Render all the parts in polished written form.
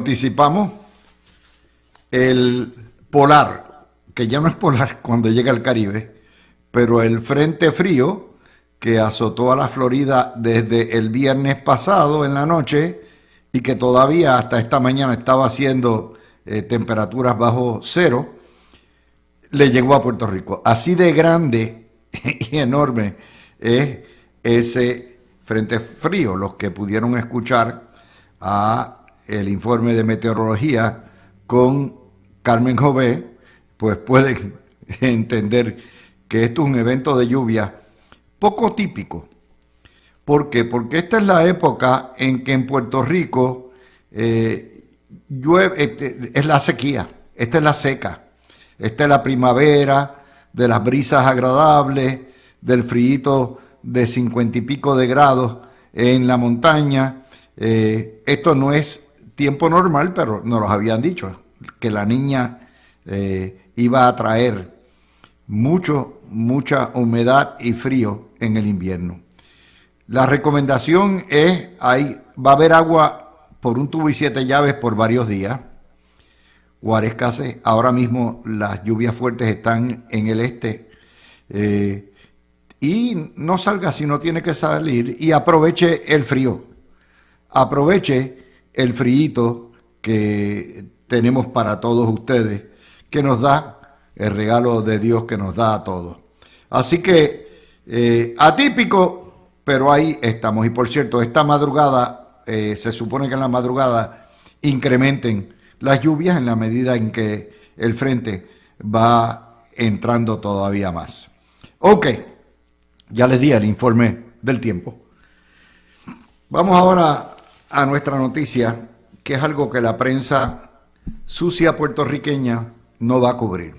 anticipamos, el polar, que ya no es polar cuando llega al Caribe, pero el frente frío que azotó a la Florida desde el viernes pasado en la noche y que todavía hasta esta mañana estaba haciendo temperaturas bajo cero, le llegó a Puerto Rico. Así de grande y enorme es ese frente frío. Los que pudieron escuchar el informe de meteorología con Carmen Jové, pues pueden entender que esto es un evento de lluvia poco típico. ¿Por qué? Porque esta es la época en que en Puerto Rico llueve, es la sequía, esta es la seca, esta es la primavera, de las brisas agradables, del frío de 50 y pico de grados en la montaña. Esto no es tiempo normal, pero nos lo habían dicho, que la niña iba a traer mucha humedad y frío en el invierno. La recomendación es, va a haber agua por un tubo y 7 llaves por varios días. Guarescase, ahora mismo las lluvias fuertes están en el este, y no salga si no tiene que salir, y aproveche el frío, aproveche el frío que tenemos para todos ustedes, que nos da el regalo de Dios que nos da a todos. Así que atípico, pero ahí estamos. Y por cierto, esta madrugada, se supone que en la madrugada incrementen las lluvias en la medida en que el frente va entrando todavía más. Ok, ya les di el informe del tiempo. Vamos ahora a nuestra noticia, que es algo que la prensa sucia puertorriqueña no va a cubrir,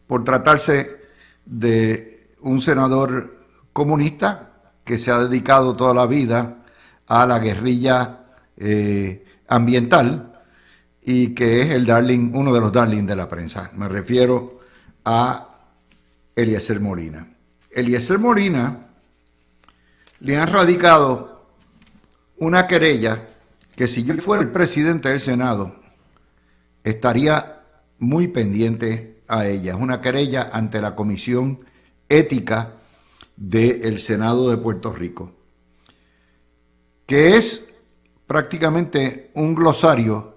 por tratarse de un senador comunista que se ha dedicado toda la vida a la guerrilla ambiental y que es el darling, uno de los darlings de la prensa. Me refiero a Eliezer Molina. Eliezer Molina le han radicado una querella que, si yo fuera el presidente del Senado, estaría muy pendiente a ella. Es una querella ante la Comisión Ética del Senado de Puerto Rico, que es prácticamente un glosario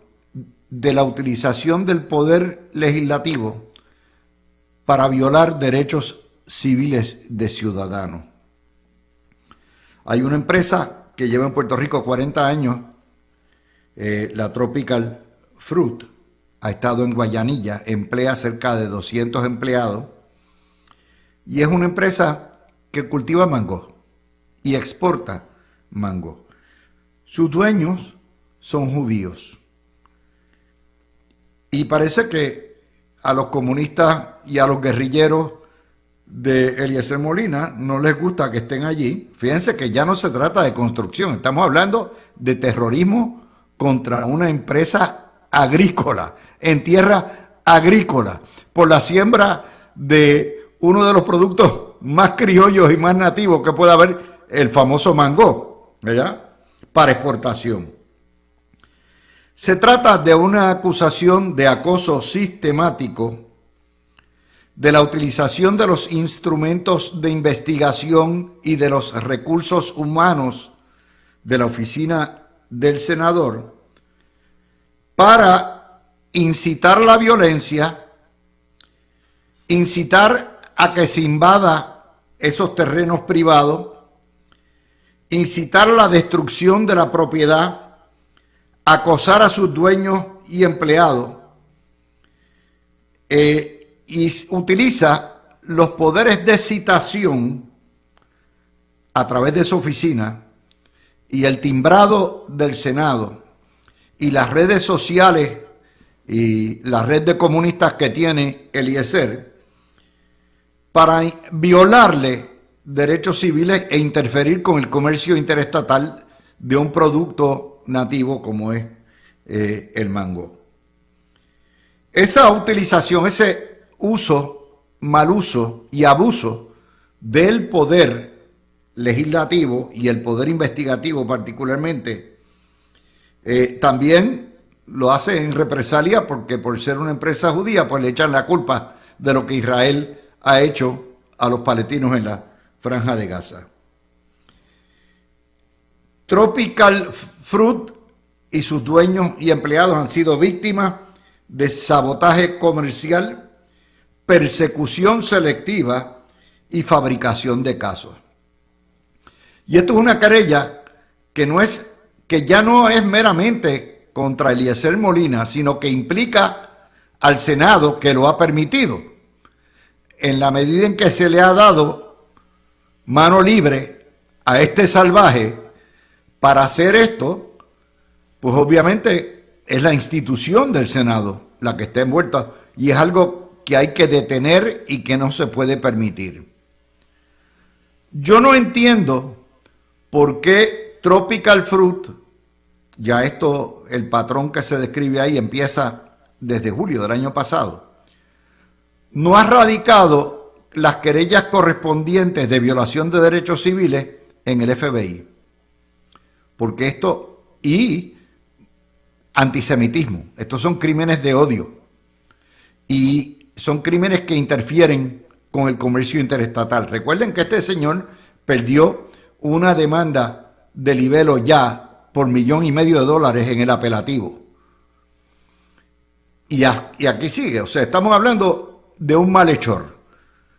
de la utilización del poder legislativo para violar derechos civiles de ciudadanos. Hay una empresa que lleva en Puerto Rico 40 años, la Tropical Fruit, ha estado en Guayanilla, emplea cerca de 200 empleados y es una empresa que cultiva mango y exporta mango. Sus dueños son judíos y parece que a los comunistas y a los guerrilleros de Eliezer Molina no les gusta que estén allí. Fíjense que ya no se trata de construcción, estamos hablando de terrorismo contra una empresa agrícola, en tierra agrícola, por la siembra de uno de los productos más criollos y más nativos que puede haber, el famoso mango, ¿verdad?, para exportación. Se trata de una acusación de acoso sistemático, de la utilización de los instrumentos de investigación y de los recursos humanos de la oficina del senador para incitar la violencia, incitar a que se invada esos terrenos privados, incitar la destrucción de la propiedad, acosar a sus dueños y empleados, y utiliza los poderes de citación a través de su oficina y el timbrado del Senado y las redes sociales y la red de comunistas que tiene Eliezer para violarle derechos civiles e interferir con el comercio interestatal de un producto nativo como es el mango. Esa utilización, ese uso, mal uso y abuso del poder legislativo y el poder investigativo particularmente, también lo hace en represalia porque por ser una empresa judía, pues le echan la culpa de lo que Israel ha hecho a los palestinos en la Franja de Gaza. Tropical Fruit y sus dueños y empleados han sido víctimas de sabotaje comercial, persecución selectiva y fabricación de casos. Y esto es una querella que ya no es meramente contra Eliezer Molina, sino que implica al Senado, que lo ha permitido, en la medida en que se le ha dado mano libre a este salvaje para hacer esto. Pues obviamente es la institución del Senado la que está envuelta y es algo que hay que detener y que no se puede permitir. Yo no entiendo por qué Tropical Fruit, ya esto, el patrón que se describe ahí empieza desde julio del año pasado, no ha radicado las querellas correspondientes de violación de derechos civiles en el FBI. Porque esto, y antisemitismo, estos son crímenes de odio y son crímenes que interfieren con el comercio interestatal. Recuerden que este señor perdió una demanda de libelo ya por $1,500,000 en el apelativo. Y aquí sigue, o sea, estamos hablando de un malhechor,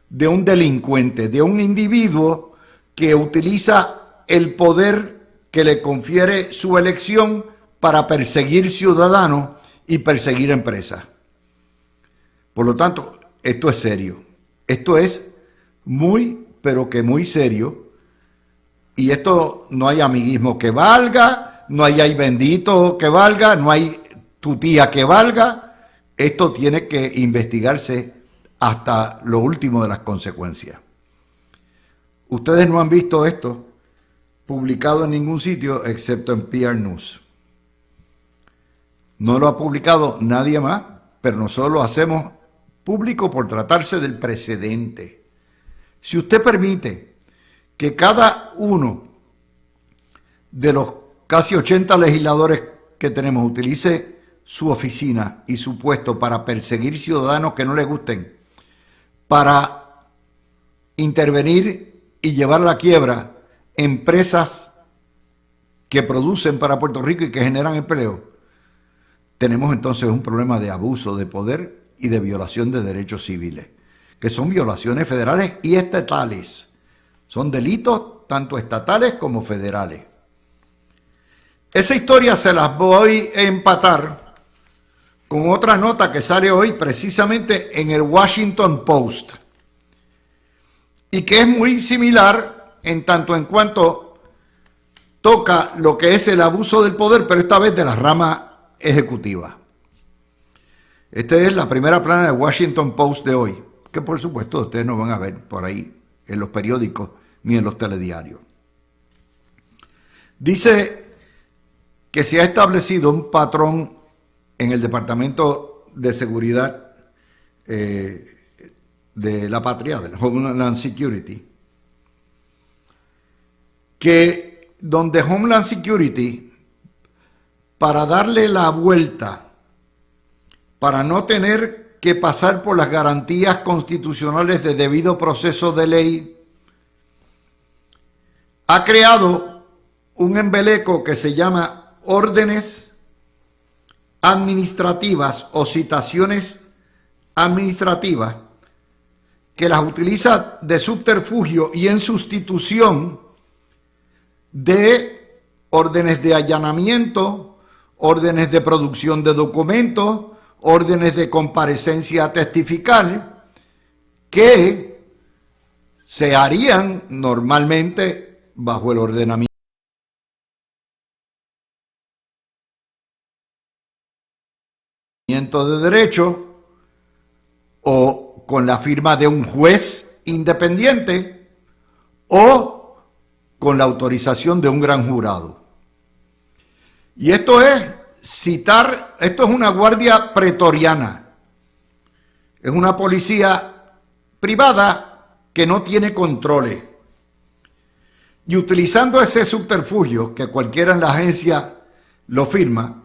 de un delincuente, de un individuo que utiliza el poder que le confiere su elección para perseguir ciudadanos y perseguir empresas. Por lo tanto, esto es serio. Esto es muy, pero que muy serio. Y esto no hay amiguismo que valga, no hay ay bendito que valga, no hay tu tía que valga. Esto tiene que investigarse hasta lo último de las consecuencias. Ustedes no han visto esto publicado en ningún sitio excepto en PR News. No lo ha publicado nadie más, pero nosotros lo hacemos público por tratarse del precedente. Si usted permite que cada uno de los casi 80 legisladores que tenemos utilice su oficina y su puesto para perseguir ciudadanos que no le gusten, para intervenir y llevar a la quiebra empresas que producen para Puerto Rico y que generan empleo, tenemos entonces un problema de abuso de poder y de violación de derechos civiles, que son violaciones federales y estatales. Son delitos tanto estatales como federales. Esa historia se las voy a empatar con otra nota que sale hoy precisamente en el Washington Post y que es muy similar en tanto en cuanto toca lo que es el abuso del poder, pero esta vez de la rama ejecutiva. Esta es la primera plana de Washington Post de hoy, que por supuesto ustedes no van a ver por ahí en los periódicos ni en los telediarios. Dice que se ha establecido un patrón en el Departamento de Seguridad de la Patria, del Homeland Security, que donde Homeland Security, para darle la vuelta, para no tener que pasar por las garantías constitucionales de debido proceso de ley, ha creado un embeleco que se llama órdenes administrativas o citaciones administrativas, que las utiliza de subterfugio y en sustitución de órdenes de allanamiento, órdenes de producción de documentos, órdenes de comparecencia a testificar, que se harían normalmente bajo el ordenamiento de derecho o con la firma de un juez independiente o con la autorización de un gran jurado. Y esto es citar, esto es una guardia pretoriana, es una policía privada que no tiene controles. Y utilizando ese subterfugio, que cualquiera en la agencia lo firma,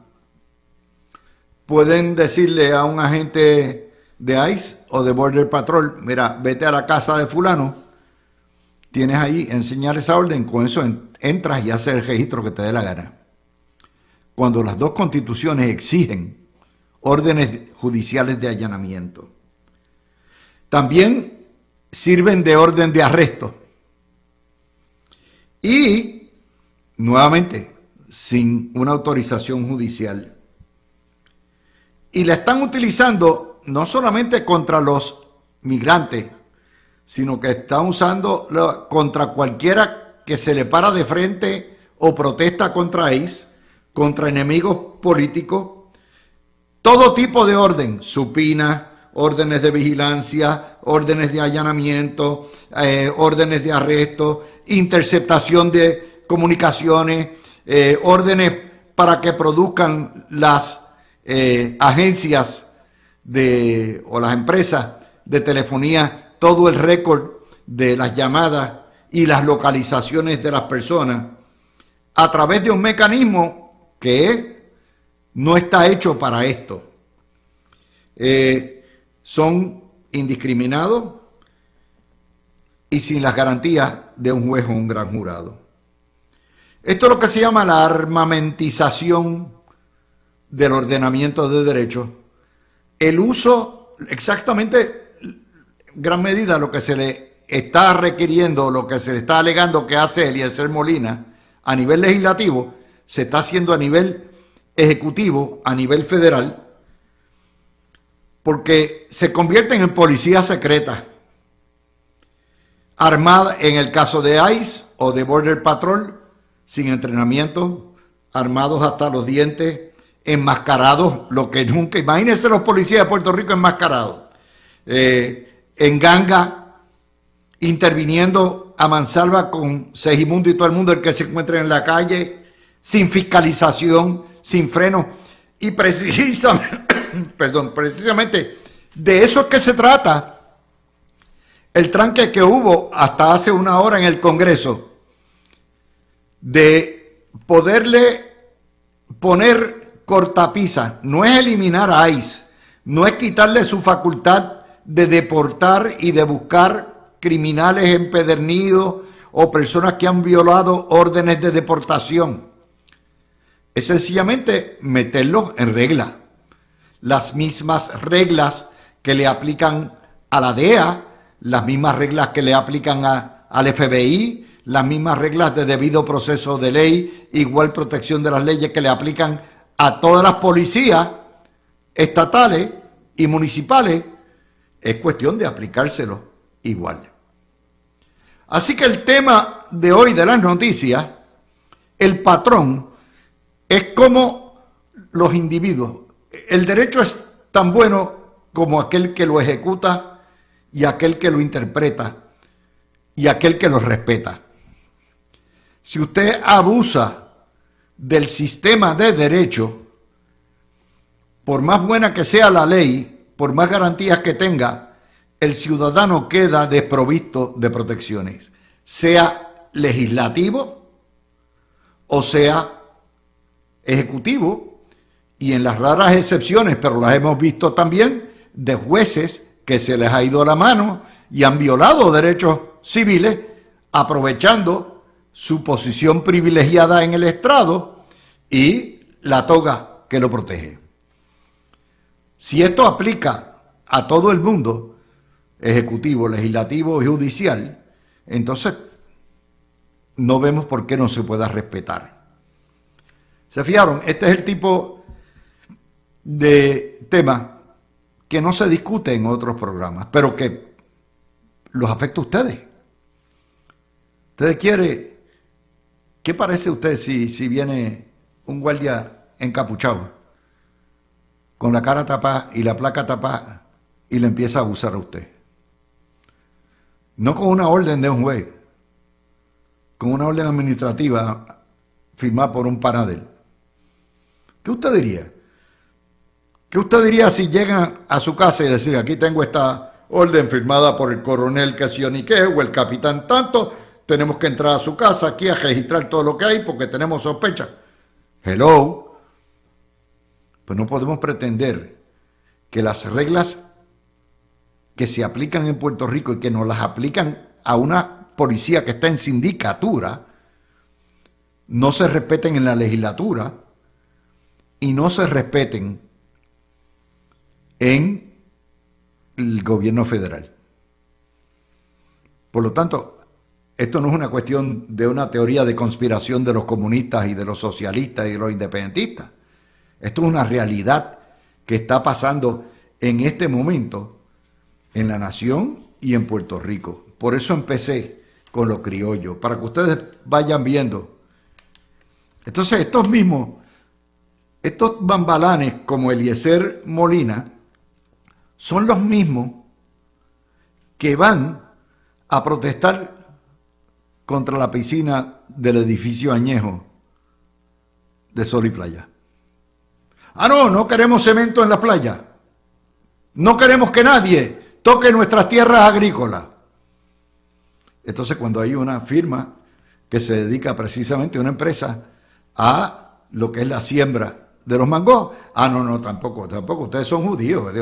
pueden decirle a un agente de ICE o de Border Patrol, mira, vete a la casa de fulano, tienes ahí, enseñar esa orden, con eso entras y haces el registro que te dé la gana. Cuando las dos constituciones exigen órdenes judiciales de allanamiento. También sirven de orden de arresto. Y, nuevamente, sin una autorización judicial. Y la están utilizando no solamente contra los migrantes, sino que están usando contra cualquiera que se le para de frente o protesta contra ICE, contra enemigos políticos, todo tipo de orden, supinas, órdenes de vigilancia, órdenes de allanamiento, órdenes de arresto, interceptación de comunicaciones, órdenes para que produzcan las agencias o las empresas de telefonía todo el récord de las llamadas y las localizaciones de las personas a través de un mecanismo que no está hecho para esto. Son indiscriminados y sin las garantías de un juez o un gran jurado. Esto es lo que se llama la armamentización del ordenamiento de derecho. El uso, exactamente, gran medida lo que se le está requiriendo, lo que se le está alegando que hace Eliezer Molina a nivel legislativo, se está haciendo a nivel ejecutivo, a nivel federal, porque se convierten en policías secretas, armadas en el caso de ICE o de Border Patrol, sin entrenamiento, armados hasta los dientes, enmascarados, lo que nunca, imagínense los policías de Puerto Rico enmascarados, en ganga, interviniendo a mansalva con Segimundo y todo el mundo, el que se encuentre en la calle, sin fiscalización, sin freno, y precisamente de eso es que se trata el tranque que hubo hasta hace una hora en el Congreso, de poderle poner cortapisa. No es eliminar a ICE, no es quitarle su facultad de deportar y de buscar criminales empedernidos o personas que han violado órdenes de deportación. Es sencillamente meterlos en regla. Las mismas reglas que le aplican a la DEA, las mismas reglas que le aplican al FBI, las mismas reglas de debido proceso de ley, igual protección de las leyes que le aplican a todas las policías estatales y municipales, es cuestión de aplicárselo igual. Así que el tema de hoy de las noticias, el patrón, es como los individuos. El derecho es tan bueno como aquel que lo ejecuta y aquel que lo interpreta y aquel que lo respeta. Si usted abusa del sistema de derecho, por más buena que sea la ley, por más garantías que tenga, el ciudadano queda desprovisto de protecciones, sea legislativo o sea ejecutivo, y en las raras excepciones, pero las hemos visto también, de jueces que se les ha ido la mano y han violado derechos civiles aprovechando su posición privilegiada en el estrado y la toga que lo protege. Si esto aplica a todo el mundo, ejecutivo, legislativo y judicial, entonces no vemos por qué no se pueda respetar. ¿Se fijaron? Este es el tipo de tema que no se discute en otros programas, pero que los afecta a ustedes. Ustedes quieren, ¿qué parece usted si viene un guardia encapuchado, con la cara tapada y la placa tapada, y le empieza a abusar a usted? No con una orden de un juez, con una orden administrativa firmada por un panadero. ¿Qué usted diría? ¿Qué usted diría si llegan a su casa y decir, aquí tengo esta orden firmada por el coronel que sí o ni qué, o el capitán tanto, tenemos que entrar a su casa aquí a registrar todo lo que hay porque tenemos sospecha? Hello. Pues no podemos pretender que las reglas que se aplican en Puerto Rico y que nos las aplican a una policía que está en sindicatura, no se respeten en la legislatura y no se respeten en el gobierno federal. Por lo tanto, esto no es una cuestión de una teoría de conspiración de los comunistas y de los socialistas y de los independentistas. Esto es una realidad que está pasando en este momento en la nación y en Puerto Rico. Por eso empecé con los criollos, para que ustedes vayan viendo. Entonces, estos bambalanes como Eliezer Molina son los mismos que van a protestar contra la piscina del edificio añejo de Sol y Playa. Ah, no, no queremos cemento en la playa. No queremos que nadie toque nuestras tierras agrícolas. Entonces, cuando hay una firma que se dedica precisamente, una empresa, a lo que es la siembra de los mangos, ah, no, tampoco, ustedes son judíos.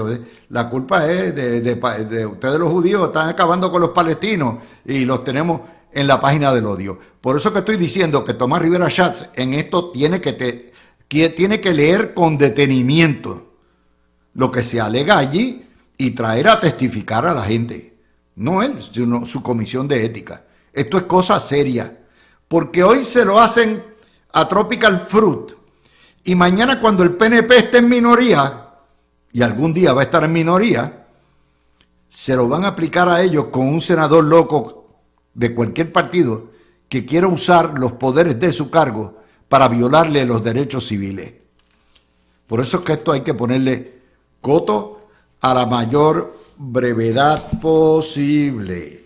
La culpa es de ustedes los judíos, están acabando con los palestinos y los tenemos en la página del odio. Por eso que estoy diciendo que Tomás Rivera Schatz en esto tiene que leer con detenimiento lo que se alega allí y traer a testificar a la gente. No él, sino su comisión de ética. Esto es cosa seria, porque hoy se lo hacen a Tropical Fruit y mañana cuando el PNP esté en minoría, y algún día va a estar en minoría, se lo van a aplicar a ellos con un senador loco de cualquier partido que quiera usar los poderes de su cargo para violarle los derechos civiles. Por eso es que esto hay que ponerle coto a la mayor brevedad posible.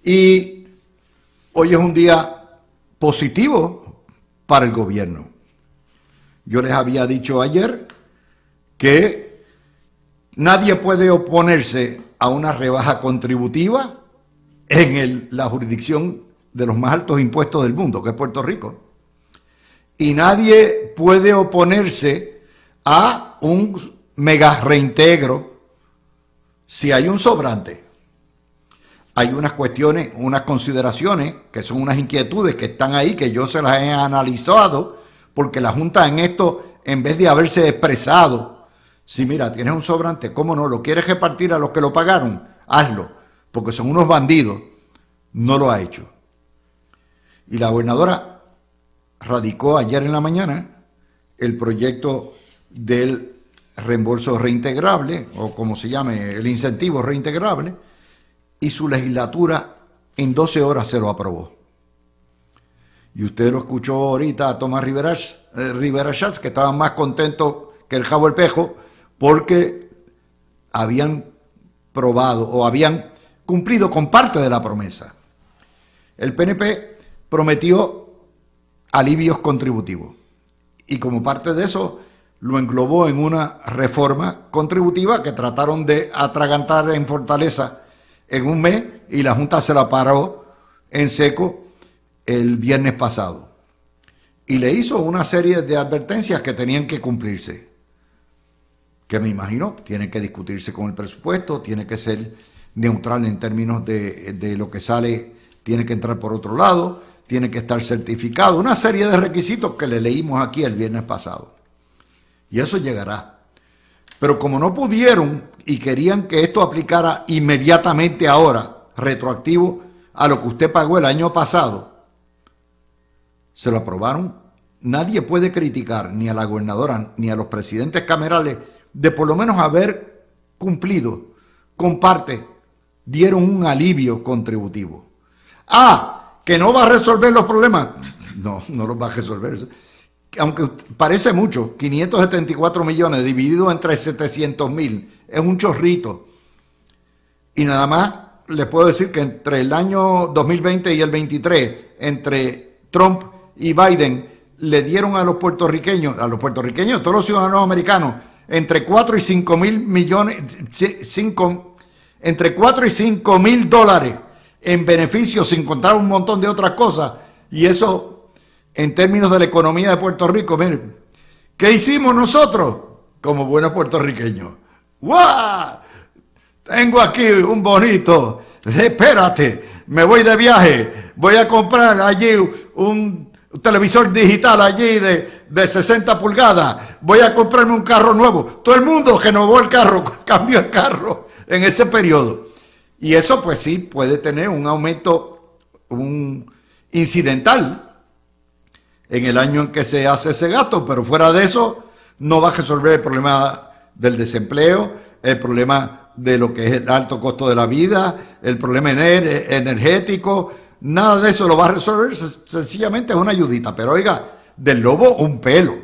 Y hoy es un día positivo para el gobierno. Yo les había dicho ayer que nadie puede oponerse a una rebaja contributiva en la jurisdicción de los más altos impuestos del mundo, que es Puerto Rico. Y nadie puede oponerse a un mega reintegro si hay un sobrante. Hay unas cuestiones, unas consideraciones, que son unas inquietudes que están ahí, que yo se las he analizado, porque la Junta en esto, en vez de haberse expresado, si mira, tienes un sobrante, ¿cómo no? ¿Lo quieres repartir a los que lo pagaron? Hazlo, porque son unos bandidos. No lo ha hecho. Y la gobernadora radicó ayer en la mañana el proyecto del reembolso reintegrable, o como se llame, el incentivo reintegrable, y su legislatura en 12 horas se lo aprobó. Y usted lo escuchó ahorita a Tomás Rivera Schatz, que estaban más contentos que el jabo del pejo, porque habían probado o habían cumplido con parte de la promesa. El PNP prometió alivios contributivos y como parte de eso lo englobó en una reforma contributiva que trataron de atragantar en Fortaleza en un mes y la Junta se la paró en seco el viernes pasado. Y le hizo una serie de advertencias que tenían que cumplirse, que me imagino tienen que discutirse con el presupuesto, tiene que ser neutral en términos de lo que sale, tiene que entrar por otro lado, tiene que estar certificado, una serie de requisitos que le leímos aquí el viernes pasado. Y eso llegará. Pero como no pudieron y querían que esto aplicara inmediatamente ahora, retroactivo a lo que usted pagó el año pasado, se lo aprobaron. Nadie puede criticar ni a la gobernadora ni a los presidentes camerales de por lo menos haber cumplido con parte, dieron un alivio contributivo. Ah, que no va a resolver los problemas. No, no los va a resolver. Aunque parece mucho, 574 millones dividido entre 700,000, es un chorrito. Y nada más les puedo decir que entre el año 2020 y el 23, entre Trump y Biden, le dieron a los puertorriqueños, todos los ciudadanos americanos, entre 4 y 5 mil millones, entre 4 y 5 mil dólares en beneficios, sin contar un montón de otras cosas. Y eso, en términos de la economía de Puerto Rico, miren, ¿Qué hicimos nosotros como buenos puertorriqueños? ¡Guau! Tengo aquí un bonito, espérate, me voy de viaje, voy a comprar allí un televisor digital allí de 60 pulgadas, voy a comprarme un carro nuevo. Todo el mundo renovó el carro, cambió el carro en ese periodo. Y eso pues sí puede tener un aumento, un incidental en el año en que se hace ese gasto, pero fuera de eso no va a resolver el problema del desempleo, el problema de lo que es el alto costo de la vida, el problema energético, nada de eso lo va a resolver, sencillamente es una ayudita. Pero oiga, del lobo un pelo.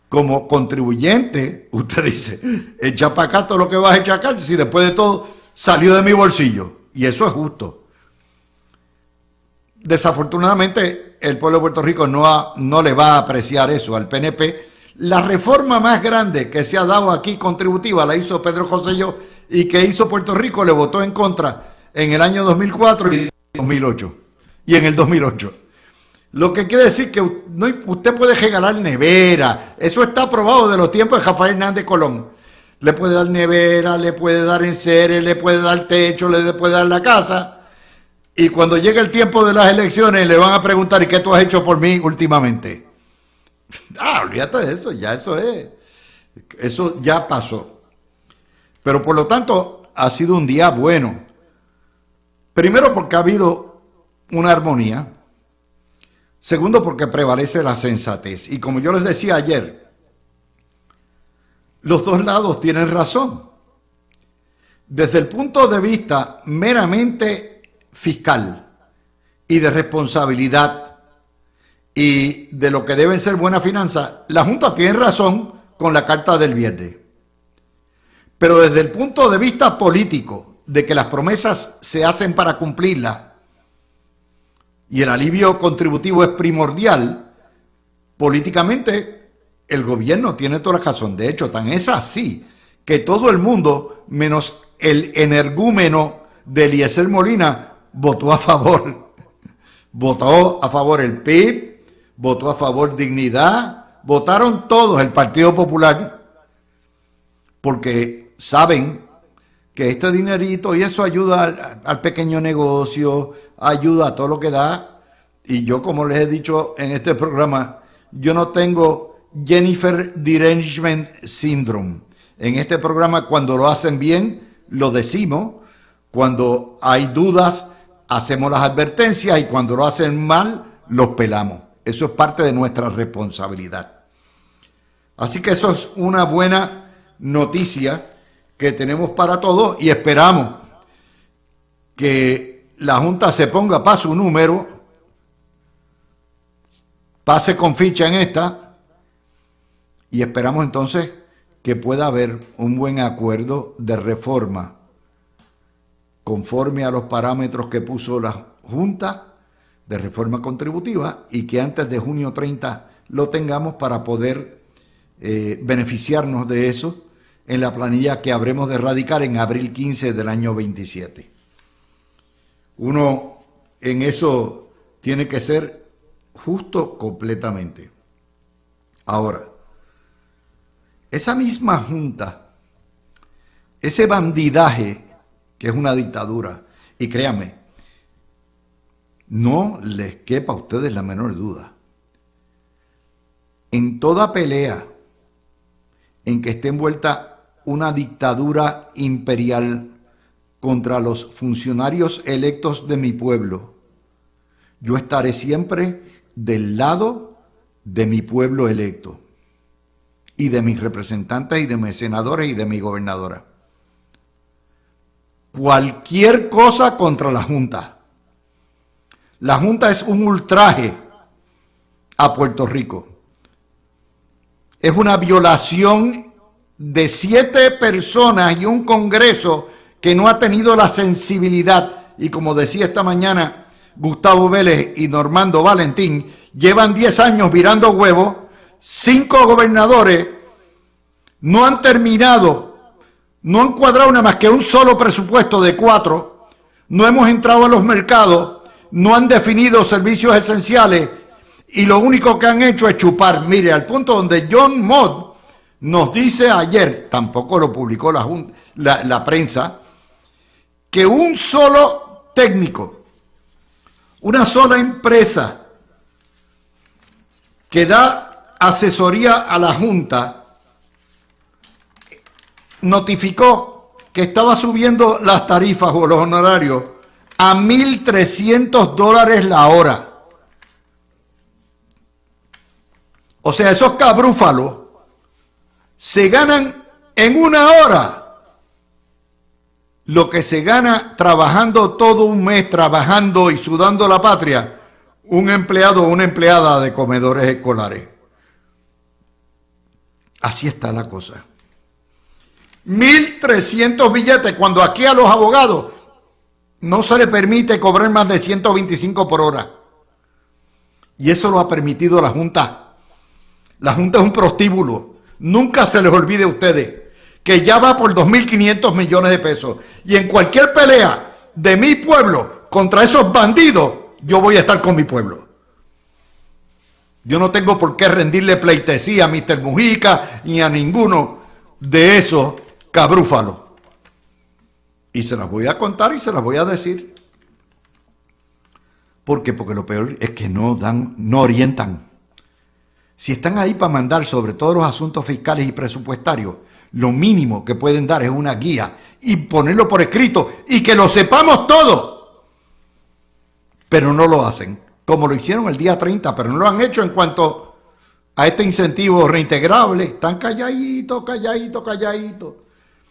Como contribuyente, usted dice, echa para acá todo lo que vas a echar acá, si después de todo salió de mi bolsillo, y eso es justo. Desafortunadamente, el pueblo de Puerto Rico no le va a apreciar eso al PNP. La reforma más grande que se ha dado aquí contributiva la hizo Pedro Rosselló, y que hizo Puerto Rico le votó en contra en el año 2004 y 2008 y en el 2008. Lo que quiere decir que usted puede regalar nevera, eso está aprobado de los tiempos de Rafael Hernández Colón. Le puede dar nevera, le puede dar enseres, le puede dar techo, le puede dar la casa. Y cuando llegue el tiempo de las elecciones le van a preguntar: ¿y qué tú has hecho por mí últimamente? Olvídate de eso, ya eso ya pasó. Pero por lo tanto ha sido un día bueno. Primero porque ha habido una armonía. Segundo porque prevalece la sensatez. Y como yo les decía ayer, los dos lados tienen razón. Desde el punto de vista meramente fiscal y de responsabilidad y de lo que deben ser buenas finanzas, la Junta tiene razón con la carta del viernes. Pero desde el punto de vista político, de que las promesas se hacen para cumplirlas y el alivio contributivo es primordial, políticamente el gobierno tiene toda la razón. De hecho, tan es así que todo el mundo, menos el energúmeno de Eliezer Molina, votó a favor. Votó a favor el PIB, votó a favor Dignidad, votaron todos el Partido Popular, porque saben que este dinerito y eso ayuda al pequeño negocio, ayuda a todo lo que da. Y yo, como les he dicho en este programa, yo no tengo Jennifer Derangement Syndrome. En este programa, cuando lo hacen bien, lo decimos. Cuando hay dudas, hacemos las advertencias, y cuando lo hacen mal, los pelamos. Eso es parte de nuestra responsabilidad. Así que eso es una buena noticia que tenemos para todos, y esperamos que la Junta se ponga para su número, pase con ficha en esta, y esperamos entonces que pueda haber un buen acuerdo de reforma conforme a los parámetros que puso la Junta de reforma contributiva, y que antes de junio 30 lo tengamos para poder beneficiarnos de eso en la planilla que habremos de radicar en abril 15 del año 27. Uno en eso tiene que ser justo completamente. Ahora, esa misma Junta, ese bandidaje que es una dictadura, y créanme, no les quepa a ustedes la menor duda, en toda pelea en que esté envuelta una dictadura imperial contra los funcionarios electos de mi pueblo, yo estaré siempre del lado de mi pueblo electo y de mis representantes y de mis senadores y de mi gobernadora. Cualquier cosa contra la Junta. La Junta es un ultraje a Puerto Rico. Es una violación de 7 personas y un Congreso que no ha tenido la sensibilidad. Y como decía esta mañana Gustavo Vélez y Normando Valentín, llevan 10 años virando huevos, 5 gobernadores no han terminado, no han cuadrado nada más que un solo presupuesto de 4, no hemos entrado a los mercados, no han definido servicios esenciales, y lo único que han hecho es chupar. Mire, al punto donde John Mott nos dice ayer, tampoco lo publicó la prensa, que un solo técnico, una sola empresa que da asesoría a la Junta, notificó que estaba subiendo las tarifas o los honorarios a $1,300 la hora. O sea, esos cabrúfalos se ganan en una hora lo que se gana trabajando todo un mes, trabajando y sudando la patria, un empleado o una empleada de comedores escolares. Así está la cosa. 1,300 billetes, cuando aquí a los abogados no se les permite cobrar más de 125 por hora. Y eso lo ha permitido la Junta. La Junta es un prostíbulo. Nunca se les olvide a ustedes que ya va por 2.500 millones de pesos. Y en cualquier pelea de mi pueblo contra esos bandidos, yo voy a estar con mi pueblo. Yo no tengo por qué rendirle pleitesía a Mr. Mujica ni a ninguno de esos cabrúfalos. Y se las voy a contar y se las voy a decir. ¿Por qué? Porque lo peor es que no orientan. Si están ahí para mandar sobre todos los asuntos fiscales y presupuestarios, lo mínimo que pueden dar es una guía y ponerlo por escrito y que lo sepamos todos. Pero no lo hacen, como lo hicieron el día 30, pero no lo han hecho en cuanto a este incentivo reintegrable. Están calladitos, calladitos, calladitos.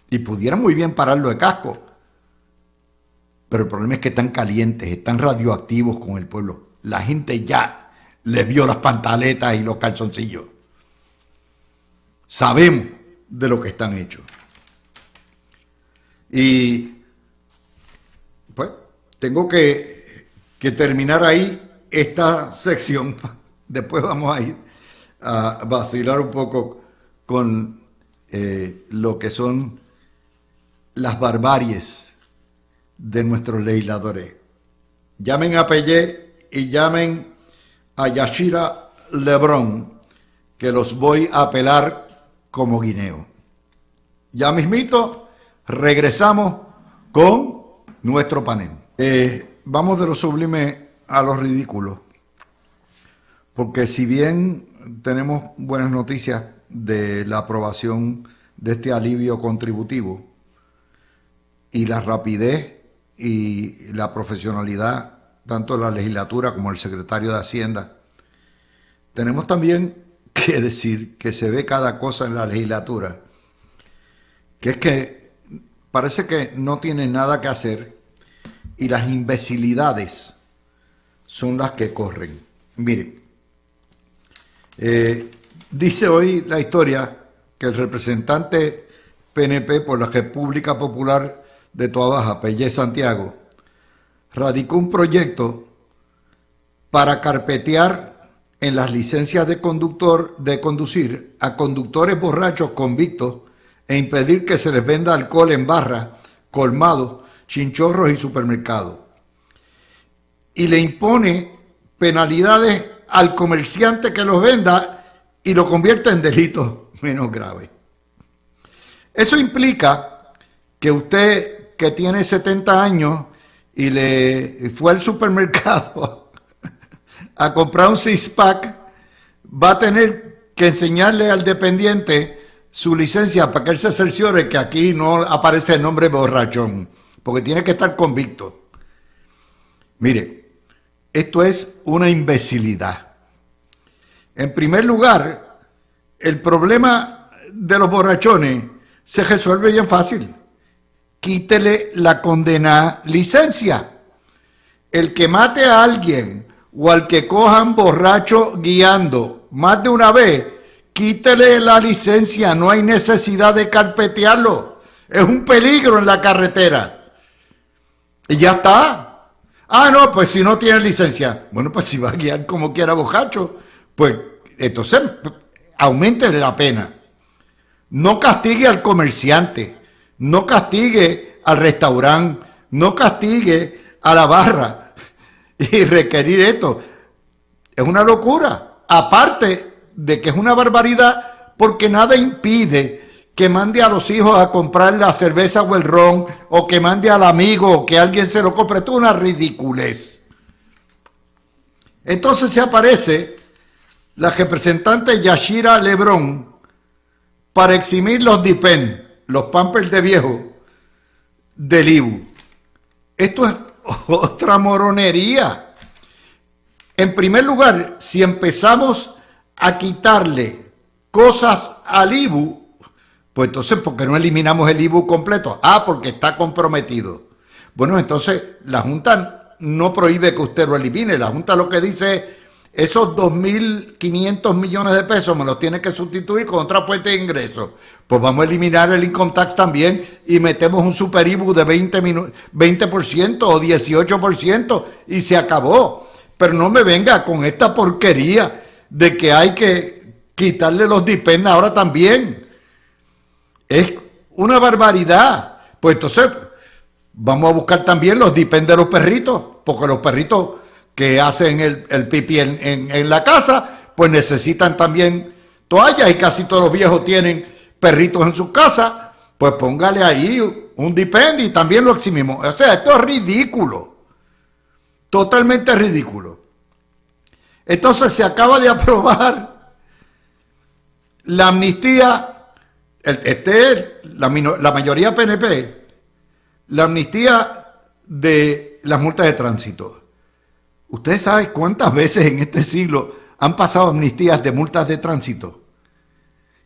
Y pudieran muy bien pararlo de casco. Pero el problema es que están calientes, están radioactivos con el pueblo. La gente ya les vio las pantaletas y los calzoncillos. Sabemos de lo que están hechos. Y pues tengo que terminar ahí esta sección. Después vamos a ir a vacilar un poco con lo que son las barbaries de nuestros legisladores. Llamen a Pellé y llamen a Yashira Lebrón, que los voy a pelar como guineo. Ya mismito regresamos con nuestro panel. Vamos de lo sublime a lo ridículo, porque si bien tenemos buenas noticias de la aprobación de este alivio contributivo y la rapidez y la profesionalidad tanto de la legislatura como el secretario de Hacienda, tenemos también que decir que se ve cada cosa en la legislatura, que es que parece que no tienen nada que hacer y las imbecilidades son las que corren. Miren, dice hoy la historia que el representante PNP por la República Popular de Toa Baja, Pellé Santiago, radicó un proyecto para carpetear en las licencias de conducir a conductores borrachos convictos e impedir que se les venda alcohol en barras, colmados, chinchorros y supermercados. Y le impone penalidades al comerciante que los venda y lo convierte en delitos menos graves. Eso implica que usted que tiene 70 años y le fue al supermercado a comprar un six-pack, va a tener que enseñarle al dependiente su licencia para que él se cerciore que aquí no aparece el nombre borrachón, porque tiene que estar convicto. Mire, esto es una imbecilidad. En primer lugar, el problema de los borrachones se resuelve bien fácil. Quítele la condenada licencia. El que mate a alguien o al que cojan borracho guiando más de una vez, quítele la licencia, no hay necesidad de carpetearlo. Es un peligro en la carretera. Y ya está. Ah, no, pues si no tiene licencia. Bueno, pues si va a guiar como quiera borracho, pues entonces auméntele la pena. No castigue al comerciante, no castigue al restaurante, no castigue a la barra y requerir esto. Es una locura. Aparte de que es una barbaridad, porque nada impide que mande a los hijos a comprar la cerveza o el ron, o que mande al amigo, o que alguien se lo compre. Esto es una ridiculez. Entonces se aparece la representante Yashira Lebrón para eximir los Dipen, los Pampers de viejo, del IBU. Esto es otra moronería. En primer lugar, si empezamos a quitarle cosas al IBU, pues entonces, ¿por qué no eliminamos el IBU completo? Ah, porque está comprometido. Bueno, entonces la Junta no prohíbe que usted lo elimine. La Junta lo que dice es, esos 2.500 millones de pesos me los tiene que sustituir con otra fuente de ingresos. Pues vamos a eliminar el income tax también y metemos un super IBU de 20% o 18% y se acabó. Pero no me venga con esta porquería de que hay que quitarle los Dipen ahora también. Es una barbaridad. Pues entonces vamos a buscar también los Dipen de los perritos, porque los perritos que hacen el pipí en la casa, pues necesitan también toallas y casi todos los viejos tienen perritos en sus casas, pues póngale ahí un Dipen y también lo eximimos. O sea, esto es ridículo, totalmente ridículo. Entonces se acaba de aprobar la amnistía, la mayoría PNP, la amnistía de las multas de tránsito. ¿Ustedes saben cuántas veces en este siglo han pasado amnistías de multas de tránsito?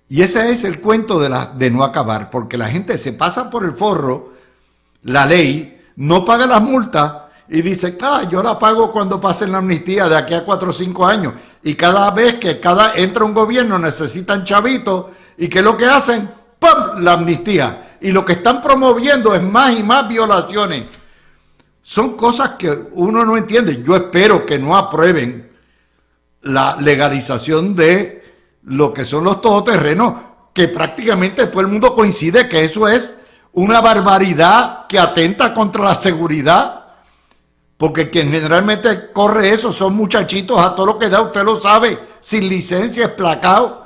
Y ese es el cuento de no acabar, porque la gente se pasa por el forro la ley, no paga las multas y dice, yo la pago cuando pasen la amnistía de aquí a 4 o 5 años. Y cada vez que entra un gobierno necesitan chavitos, ¿y qué es lo que hacen? ¡Pum! La amnistía. Y lo que están promoviendo es más y más violaciones. Son cosas que uno no entiende. Yo espero que no aprueben la legalización de lo que son los todoterrenos, que prácticamente todo el mundo coincide que eso es una barbaridad que atenta contra la seguridad, porque quien generalmente corre eso son muchachitos a todo lo que da, usted lo sabe, sin licencia, esplacados.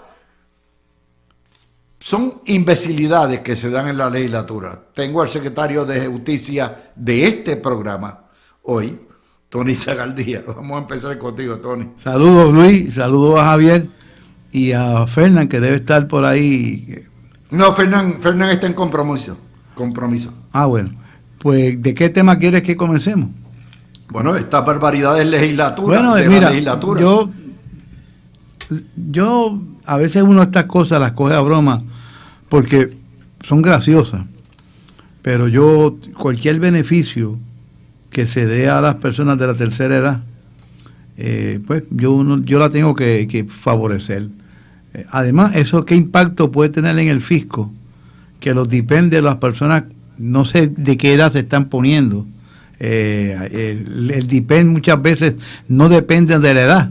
Son imbecilidades que se dan en la legislatura. Tengo al secretario de Justicia de este programa hoy, Tony Zagaldía. Vamos a empezar contigo, Tony. Saludos, Luis, saludos a Javier y a Fernán, que debe estar por ahí. No, Fernán está en compromiso. Ah, bueno. Pues, ¿de qué tema quieres que comencemos? Bueno, estas barbaridades legislatura, bueno, de mira, la legislatura. Yo a veces uno estas cosas las coge a broma porque son graciosas, pero cualquier beneficio que se dé a las personas de la tercera edad, pues yo la tengo que favorecer. Además, ¿eso qué impacto puede tener en el fisco? Que los depende de las personas, no sé de qué edad se están poniendo. El DIPEN muchas veces no depende de la edad,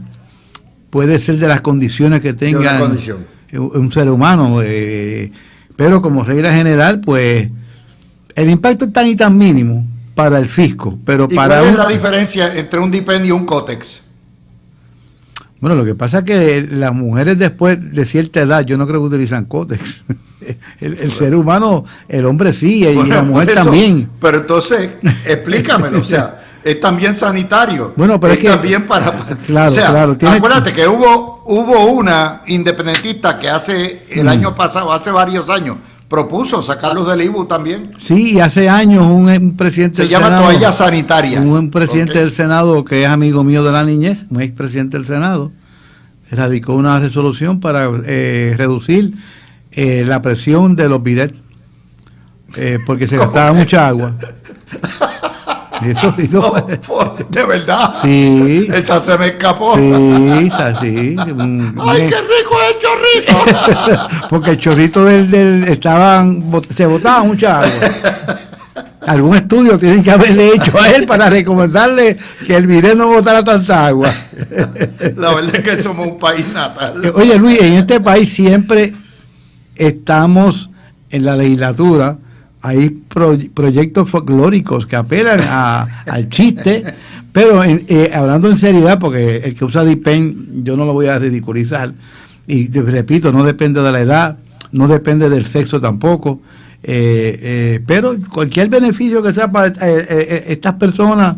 puede ser de las condiciones que tenga un ser humano, pero como regla general, pues el impacto es tan y tan mínimo para el fisco. Pero ¿Y para cuál es la diferencia entre un DIPEN y un COTEX? Bueno, lo que pasa es que las mujeres después de cierta edad, yo no creo que utilizan cótex. El ser humano, el hombre sí, y la mujer también. Pero entonces, explícamelo, o sea, es también sanitario. Bueno, pero es que también para... Claro, o sea, claro. Acuérdate que hubo una independentista que hace el año pasado, hace varios años, propuso sacarlos del IBU también. Sí, y hace años un presidente del Senado... Se llama toalla sanitaria. Un presidente del Senado que es amigo mío de la niñez, un expresidente del Senado, radicó una resolución para reducir la presión de los bidets, porque se gastaba mucha agua. Eso, ¿de verdad? Sí. Esa se me escapó. Sí, sí. ¡Ay, qué rico es el chorrito! Porque el chorrito se botaba mucha agua. Algún estudio tienen que haberle hecho a él para recomendarle que el bidet no botara tanta agua. La verdad es que somos un país natal. Oye, Luis, en este país siempre estamos en la legislatura, hay proyectos folclóricos que apelan al chiste Pero hablando en seriedad, porque el que usa Dipen, yo no lo voy a ridiculizar, y repito, no depende de la edad, no depende del sexo tampoco, pero cualquier beneficio que sea para estas personas,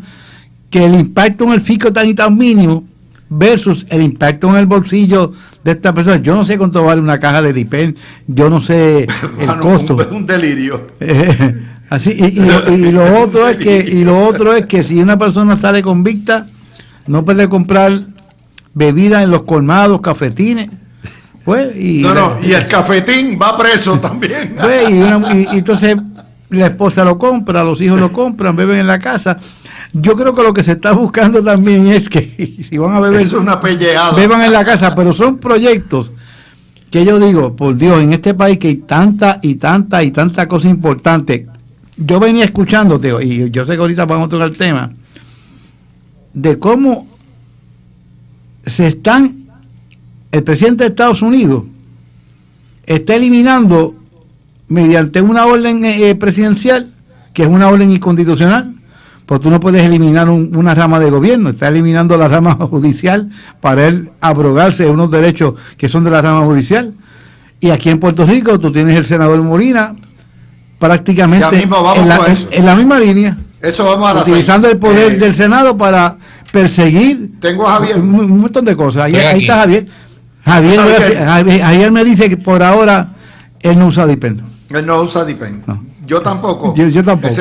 que el impacto en el fisco es tan y tan mínimo versus el impacto en el bolsillo de esta persona. Yo no sé cuánto vale una caja de Dipen, yo no sé el costo. Es un delirio. Así, y lo otro es que si una persona sale convicta, no puede comprar bebidas en los colmados, cafetines. Pues, y el cafetín va preso también. Pues, y entonces la esposa lo compra, los hijos lo compran, beben en la casa. Yo creo que lo que se está buscando también es que si van a beber, es una pelleada, beban en la casa, pero son proyectos que yo digo, por Dios, en este país que hay tanta cosa importante. Yo venía escuchándote, y yo sé que ahorita vamos a tocar el tema, de cómo el presidente de Estados Unidos está eliminando mediante una orden presidencial, que es una orden inconstitucional, pues tú no puedes eliminar una rama de gobierno, está eliminando la rama judicial para él abrogarse unos derechos que son de la rama judicial. Y aquí en Puerto Rico tú tienes el senador Molina prácticamente en la misma línea. Eso vamos a utilizando el poder del Senado para perseguir. Tengo a Javier. Un montón de cosas. Ahí está Javier. Javier me dice que por ahora él no usa Dipen. Él no usa Dipen. No. Yo tampoco. Yo tampoco.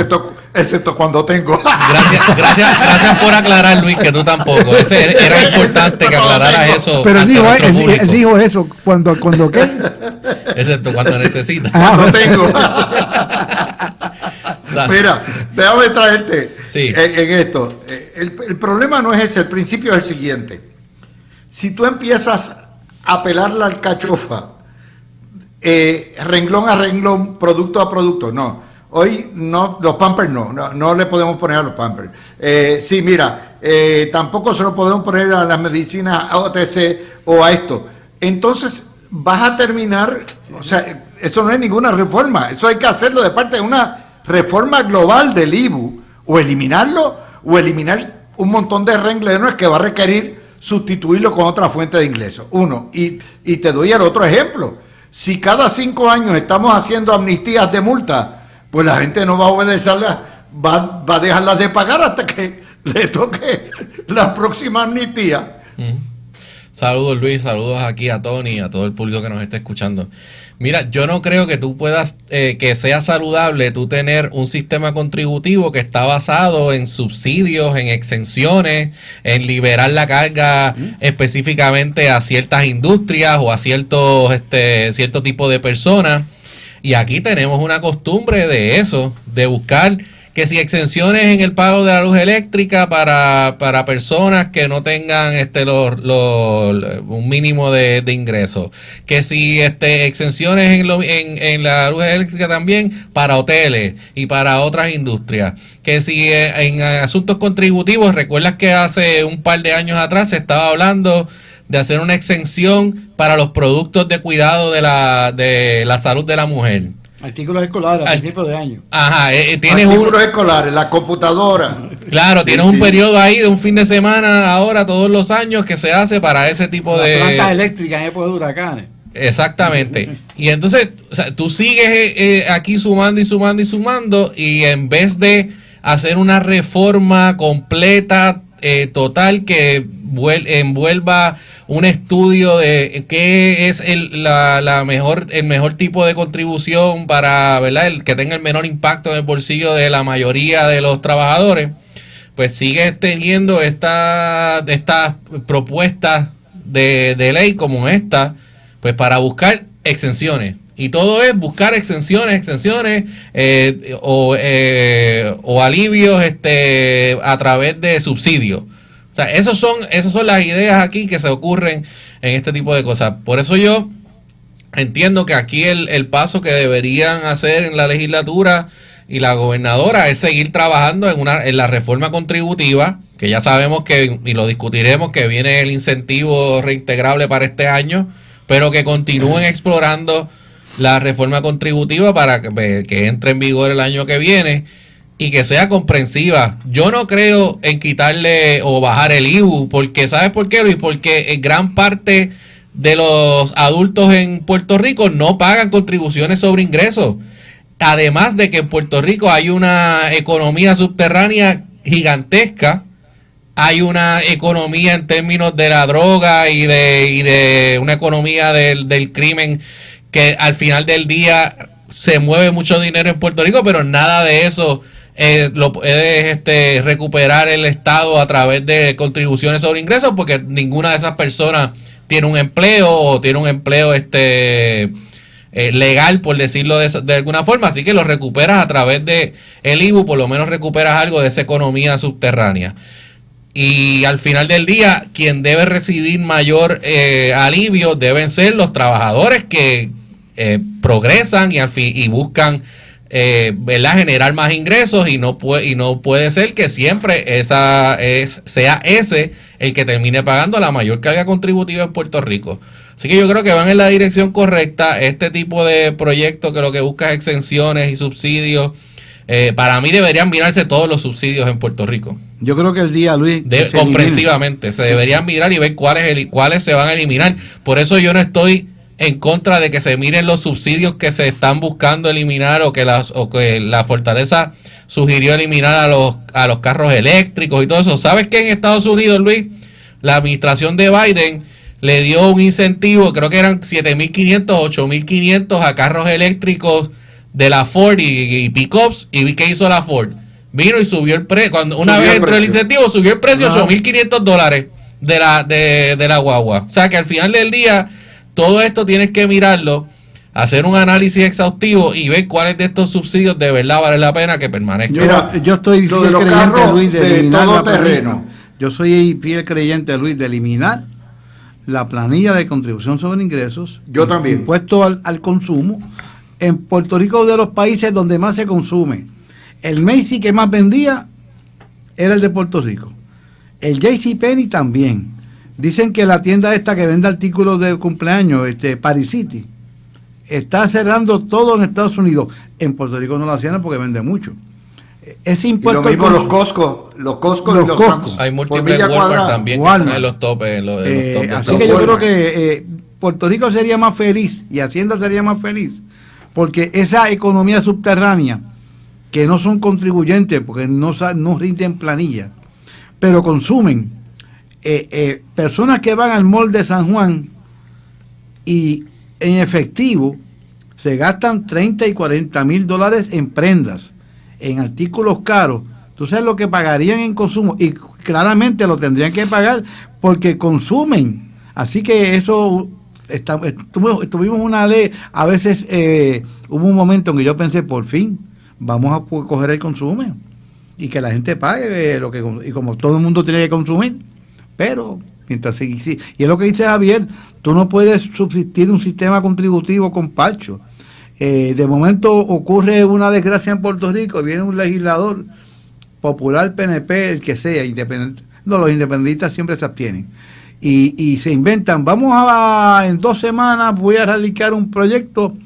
Excepto cuando tengo. Gracias por aclarar, Luis, que tú tampoco. Era importante que aclararas eso. Pero él dijo eso cuando qué. Excepto cuando necesita. Cuando tengo. Mira, déjame traerte en esto. El problema no es ese, el principio es el siguiente. Si tú empiezas a pelar la alcachofa, renglón a renglón, producto a producto, no. Hoy no, los Pampers no le podemos poner a los Pampers. Sí, mira, tampoco se lo podemos poner a las medicinas OTC o a esto. Entonces vas a terminar, o sea, eso no es ninguna reforma, eso hay que hacerlo de parte de una reforma global del IBU, o eliminarlo, o eliminar un montón de renglones que va a requerir sustituirlo con otra fuente de ingresos. Uno, y te doy el otro ejemplo. Si cada 5 años estamos haciendo amnistías de multa, pues la gente no va a obedecerlas, va a dejarlas de pagar hasta que le toque la próxima amnistía. Saludos, Luis, saludos aquí a Tony y a todo el público que nos está escuchando. Mira, yo no creo que tú puedas, que sea saludable tú tener un sistema contributivo que está basado en subsidios, en exenciones, en liberar la carga específicamente a ciertas industrias o a cierto tipo de personas. Y aquí tenemos una costumbre de eso, de buscar que si exenciones en el pago de la luz eléctrica para personas que no tengan un mínimo de ingresos, que si exenciones en la luz eléctrica también para hoteles y para otras industrias, que si en asuntos contributivos, recuerdas que hace un par de años atrás se estaba hablando de hacer una exención para los productos de cuidado de la salud de la mujer. Artículos escolares a principios de año. Ajá, tienes artículos escolares, la computadora. Claro, tienes un periodo ahí de un fin de semana ahora todos los años que se hace para ese tipo de plantas eléctricas en época de huracanes. Exactamente. Y entonces, o sea, tú sigues aquí sumando y en vez de hacer una reforma completa, total, que envuelva un estudio de qué es el mejor tipo de contribución para, ¿verdad?, el que tenga el menor impacto en el bolsillo de la mayoría de los trabajadores, pues sigue teniendo estas propuestas de ley como esta, pues para buscar exenciones. Y todo es buscar exenciones o alivios a través de subsidios. O sea, esas son las ideas aquí que se ocurren en este tipo de cosas. Por eso yo entiendo que aquí el paso que deberían hacer en la legislatura y la gobernadora es seguir trabajando en la reforma contributiva, que ya sabemos y lo discutiremos, que viene el incentivo reintegrable para este año, pero que continúen explorando la reforma contributiva para que entre en vigor el año que viene. y que sea comprensiva. Yo no creo en quitarle o bajar el IBU, porque ¿sabes por qué, Luis? Porque gran parte de los adultos en Puerto Rico no pagan contribuciones sobre ingresos. Además de que en Puerto Rico hay una economía subterránea gigantesca, hay una economía en términos de la droga y de una economía del crimen que al final del día se mueve mucho dinero en Puerto Rico, pero nada de eso lo puede recuperar el Estado a través de contribuciones sobre ingresos, porque ninguna de esas personas tiene un empleo o tiene un empleo legal, por decirlo de alguna forma. Así que lo recuperas a través de el IBU, por lo menos recuperas algo de esa economía subterránea. Y al final del día, quien debe recibir mayor alivio deben ser los trabajadores que progresan y buscan ¿verdad? Generar más ingresos, y no puede ser que siempre sea ese el que termine pagando la mayor carga contributiva en Puerto Rico. Así que yo creo que van en la dirección correcta. Este tipo de proyectos que lo que busca es exenciones y subsidios. Para mí deberían mirarse todos los subsidios en Puerto Rico. Yo creo que el día, Luis, comprensivamente se deberían mirar y ver cuáles se van a eliminar. Por eso yo no estoy en contra de que se miren los subsidios que se están buscando eliminar, o que la Fortaleza sugirió eliminar a los carros eléctricos y todo eso. ¿Sabes qué? En Estados Unidos, Luis, la administración de Biden le dio un incentivo, creo que eran 7.500, 8.500 a carros eléctricos de la Ford y pickups. ¿Y qué hizo la Ford? Vino y subió el precio. Una vez entró el incentivo, subió el precio a $8.500 de la guagua. O sea que al final del día, todo esto tienes que mirarlo, hacer un análisis exhaustivo y ver cuáles de estos subsidios de verdad vale la pena que permanezcan. Yo estoy fiel creyente, Luis, de eliminar todo terreno. Yo soy fiel creyente, Luis, de eliminar la planilla de contribución sobre ingresos. Yo también. Impuesto al consumo. En Puerto Rico, de los países donde más se consume, el Macy's que más vendía era el de Puerto Rico. El JCPenney también. Dicen que la tienda esta que vende artículos de cumpleaños, Paris City, está cerrando todo en Estados Unidos. En Puerto Rico no la cierran porque vende mucho. Ese impuesto. Y lo mismo los Costco y los Sam's. Hay múltiples Walmart también que están en los topes. Así que yo creo que Puerto Rico sería más feliz y Hacienda sería más feliz, porque esa economía subterránea, que no son contribuyentes porque no rinden planilla, pero consumen, personas que van al mall de San Juan y en efectivo se gastan 30 y 40 mil dólares en prendas, en artículos caros. Tú sabes lo que pagarían en consumo, y claramente lo tendrían que pagar porque consumen. Así que eso, tuvimos una ley. A veces hubo un momento en que yo pensé, por fin vamos a coger el consumo y que la gente pague y como todo el mundo tiene que consumir, pero mientras y es lo que dice Javier, tú no puedes subsistir un sistema contributivo con parcho. De momento ocurre una desgracia en Puerto Rico y viene un legislador popular, PNP, el que sea, independiente. No, los independentistas siempre se abstienen. Y se inventan, en 2 semanas voy a radicar un proyecto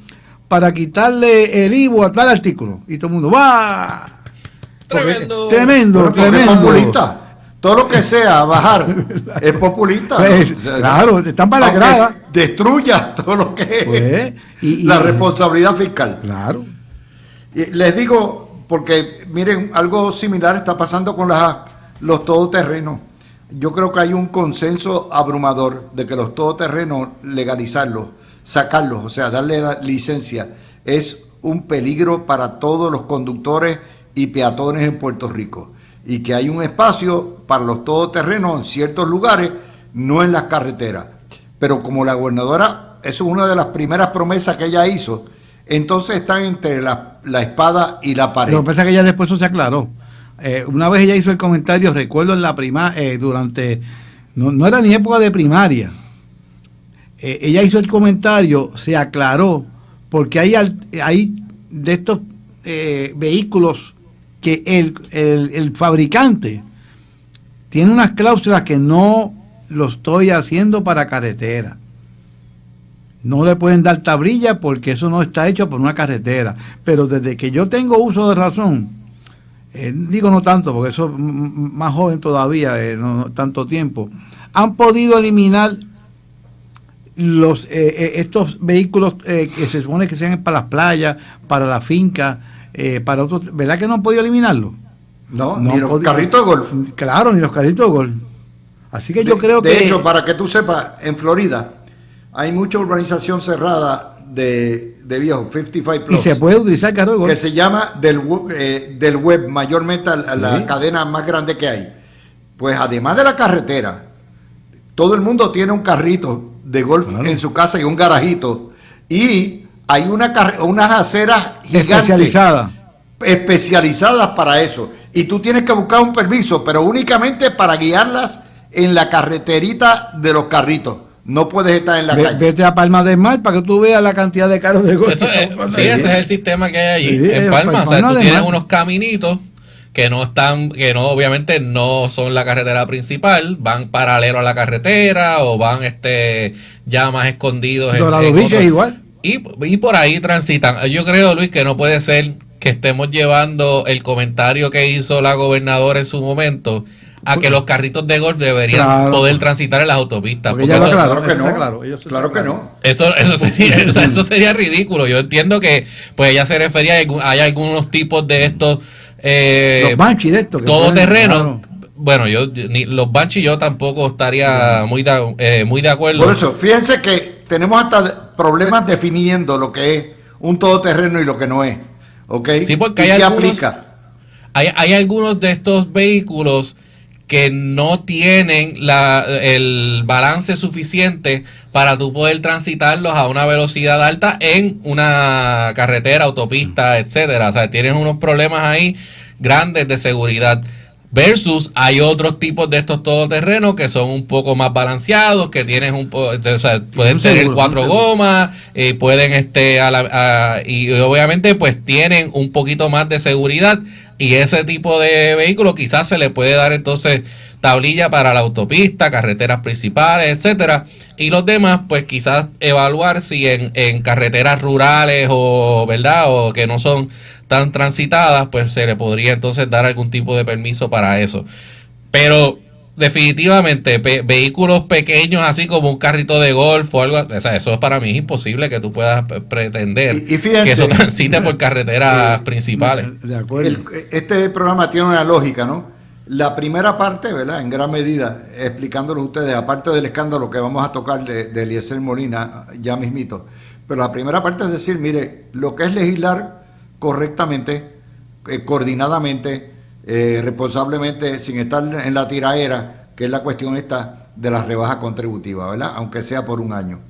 para quitarle el IVU a tal artículo. Y todo el mundo va. Tremendo. Es populista. Todo lo que sea bajar es populista. Pues, ¿no? Claro, están para la grada. Destruya todo lo que es la responsabilidad fiscal. Claro. Y les digo, porque miren, algo similar está pasando con los todoterrenos. Yo creo que hay un consenso abrumador de que los todoterrenos, legalizarlos, sacarlos, o sea, darle la licencia, es un peligro para todos los conductores y peatones en Puerto Rico. Y que hay un espacio para los todoterrenos en ciertos lugares, no en las carreteras. Pero como la gobernadora, eso es una de las primeras promesas que ella hizo, entonces están entre la espada y la pared. Lo que pasa es que ella después eso se aclaró. Una vez ella hizo el comentario, recuerdo en la durante, no era ni época de primaria, ella hizo el comentario, se aclaró, porque hay de estos vehículos que el fabricante tiene unas cláusulas que no lo estoy haciendo para carretera. No le pueden dar tablilla porque eso no está hecho por una carretera. Pero desde que yo tengo uso de razón, digo no tanto, porque eso más joven todavía, no tanto tiempo, han podido eliminar estos vehículos que se supone que sean para las playas, para la finca, para otros, ¿verdad que no han podido eliminarlo? No, ni los carritos de golf. Claro, ni los carritos de golf. Así que yo creo que... De hecho, para que tú sepas, en Florida hay mucha urbanización cerrada de viejos, 55 plus. Y se puede utilizar carro de golf. Que se llama del web, mayormente la cadena más grande que hay. Pues además de la carretera, todo el mundo tiene un carrito de golf en su casa y un garajito. Y hay unas aceras gigantes especializadas para eso. Y tú tienes que buscar un permiso, pero únicamente para guiarlas en la carreterita de los carritos. No puedes estar en la calle. Vete a Palma del Mar para que tú veas la cantidad de carros de golf. Sí, ese es el sistema que hay allí. En Palma, o sea, tú tienes unos caminitos que no obviamente no son la carretera principal, van paralelo a la carretera o van ya más escondidos. Dorado Beach es igual. Y por ahí transitan. Yo creo, Luis, que no puede ser que estemos llevando el comentario que hizo la gobernadora en su momento a que los carritos de golf deberían poder transitar en las autopistas. Porque eso, claro que no. Eso sería ridículo. Yo entiendo que pues ella se refería a hay algunos tipos de estos los Banshee de estos todoterreno. Claro. Bueno, los Banshee yo tampoco estaría muy de acuerdo. Por eso, fíjense que tenemos hasta problemas definiendo lo que es un todoterreno y lo que no es. ¿Ok? Sí, porque hay algunos de estos vehículos que no tienen el balance suficiente para tú poder transitarlos a una velocidad alta en una carretera, autopista, etcétera. O sea, tienes unos problemas ahí grandes de seguridad. Versus hay otros tipos de estos todoterrenos que son un poco más balanceados, que tienen pueden tener 4 gomas, pueden y obviamente pues tienen un poquito más de seguridad, y ese tipo de vehículo quizás se le puede dar entonces tablilla para la autopista, carreteras principales, etcétera, y los demás pues quizás evaluar si en carreteras rurales o que no son tan transitadas, pues se le podría entonces dar algún tipo de permiso para eso. Pero definitivamente vehículos pequeños así como un carrito de golf o algo, o sea, eso para mí es imposible que tú puedas pretender y fíjense, que eso transite por carreteras principales. De acuerdo. Este programa tiene una lógica, ¿no? La primera parte, ¿verdad? En gran medida, explicándolo a ustedes, aparte del escándalo que vamos a tocar de Eliezer Molina ya mismito, pero la primera parte es decir, mire, lo que es legislar correctamente, coordinadamente, responsablemente, sin estar en la tiraera, que es la cuestión esta de la rebaja contributiva, ¿verdad? Aunque sea por un año.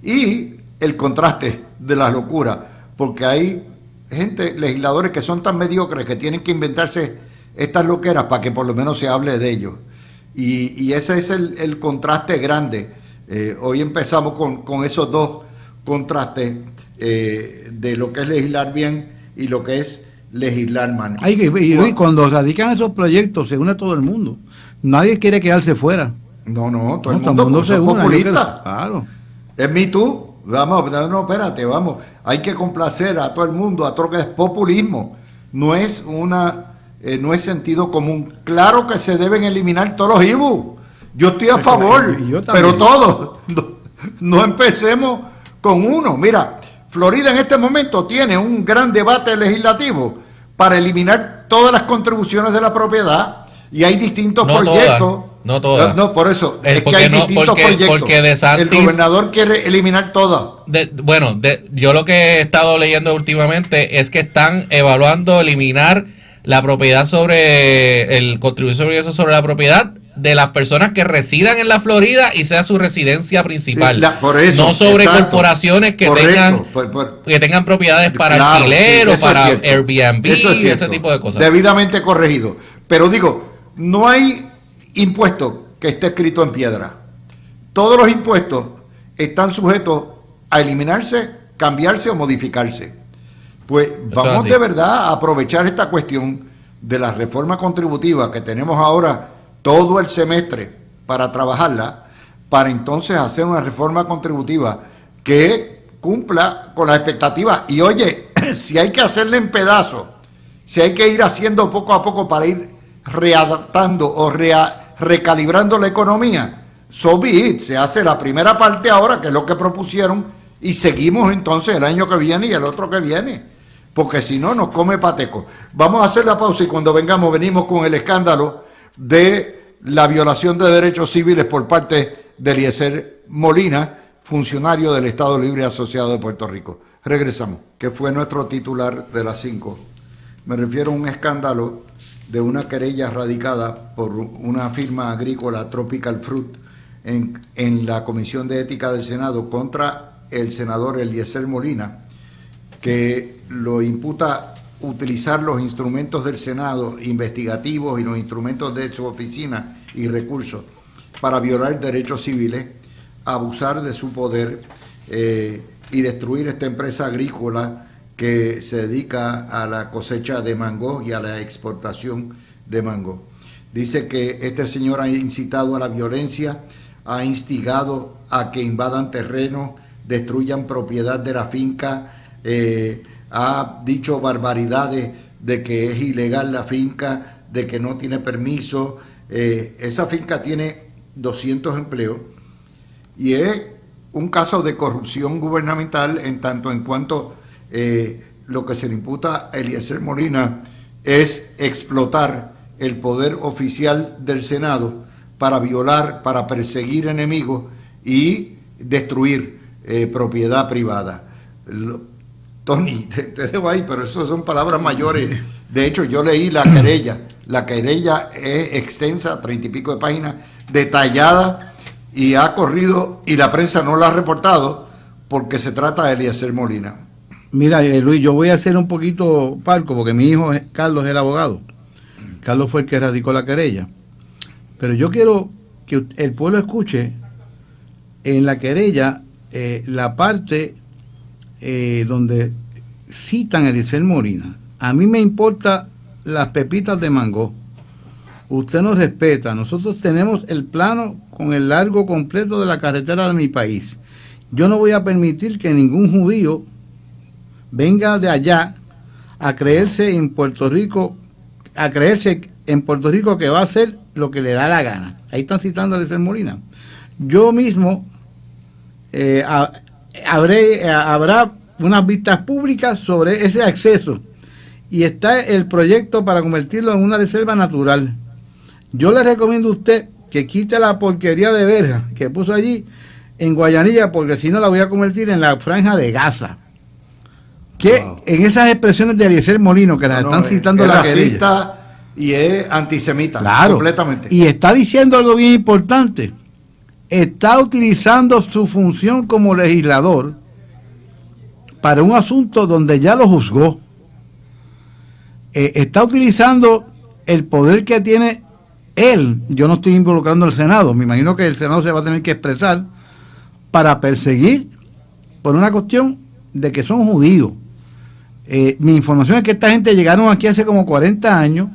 Y el contraste de la locura, porque hay legisladores que son tan mediocres que tienen que inventarse estas loqueras para que por lo menos se hable de ellos. Y ese es el contraste grande. Hoy empezamos con esos dos contrastes de lo que es legislar bien y lo que es legislar mal. Y Luis, cuando radican esos proyectos se une todo el mundo. Nadie quiere quedarse fuera. No, todo el mundo se une. Populista. Claro. Es me too. Vamos, no, espérate, vamos. Hay que complacer a todo el mundo, a todo lo que es populismo. No es no es sentido común. Claro que se deben eliminar todos los IBU. Yo estoy a favor, pero todos. No empecemos con uno. Mira, Florida en este momento tiene un gran debate legislativo para eliminar todas las contribuciones de la propiedad, y hay distintos proyectos. No todas. No, por eso. Es que hay distintos proyectos. Porque DeSantis, el gobernador quiere eliminar todas. Yo lo que he estado leyendo últimamente es que están evaluando eliminar la propiedad el contribución sobre la propiedad de las personas que residan en la Florida y sea su residencia principal. Por eso, no sobre corporaciones que tengan propiedades para alquiler o para Airbnb, ese tipo de cosas. Debidamente corregido. Pero digo, no hay impuesto que esté escrito en piedra. Todos los impuestos están sujetos a eliminarse, cambiarse o modificarse. Pues vamos de verdad a aprovechar esta cuestión de la reforma contributiva que tenemos ahora todo el semestre para trabajarla, para entonces hacer una reforma contributiva que cumpla con las expectativas. Y oye, si hay que hacerle en pedazos, Si hay que ir haciendo poco a poco para ir readaptando o recalibrando la economía, so be it. Se hace la primera parte ahora, que es lo que propusieron, y seguimos entonces el año que viene y el otro que viene, porque si no nos come pateco. Vamos a hacer la pausa y cuando venimos con el escándalo de la violación de derechos civiles por parte de Eliezer Molina, funcionario del Estado Libre Asociado de Puerto Rico. Regresamos, que fue nuestro titular de las 5. Me refiero a un escándalo de una querella radicada por una firma agrícola, Tropical Fruit, en la Comisión de Ética del Senado contra el senador Eliezer Molina, que lo imputa utilizar los instrumentos del Senado investigativos y los instrumentos de su oficina y recursos para violar derechos civiles, abusar de su poder y destruir esta empresa agrícola que se dedica a la cosecha de mango y a la exportación de mango. Dice que este señor ha incitado a la violencia, ha instigado a que invadan terrenos, destruyan propiedad de la finca, ha dicho barbaridades de que es ilegal la finca, de que no tiene permiso. Esa finca tiene 200 empleos y es un caso de corrupción gubernamental en tanto en cuanto lo que se le imputa a Eliezer Molina es explotar el poder oficial del Senado para violar, para perseguir enemigos y destruir propiedad privada. Tony, te dejo ahí, pero eso son palabras mayores. De hecho, yo leí la querella. La querella es extensa, 30 y pico de páginas, detallada, y ha corrido, y la prensa no la ha reportado, porque se trata de Eliezer Molina. Mira, Luis, yo voy a ser un poquito parco, porque mi hijo Carlos es el abogado. Carlos fue el que radicó la querella. Pero yo quiero que el pueblo escuche en la querella la parte donde citan a Eliezer Molina. A mí me importa las pepitas de mango. Usted nos respeta. Nosotros tenemos el plano con el largo completo de la carretera de mi país. Yo no voy a permitir que ningún judío venga de allá a creerse en Puerto Rico, que va a hacer lo que le da la gana. Ahí están citando a Eliezer Molina. Yo mismo habrá unas vistas públicas sobre ese acceso y está el proyecto para convertirlo en una reserva natural. Yo le recomiendo a usted que quite la porquería de verja que puso allí en Guayanilla, porque si no la voy a convertir en la franja de Gaza. Que wow. En esas expresiones de Eliezer Molina que las están citando la querella, y es antisemita, claro, completamente. Y está diciendo algo bien importante. Está utilizando su función como legislador para un asunto donde ya lo juzgó. Está utilizando el poder que tiene él. Yo no estoy involucrando al Senado. Me imagino que el Senado se va a tener que expresar para perseguir por una cuestión de que son judíos. Mi información es que esta gente llegaron aquí hace como 40 años.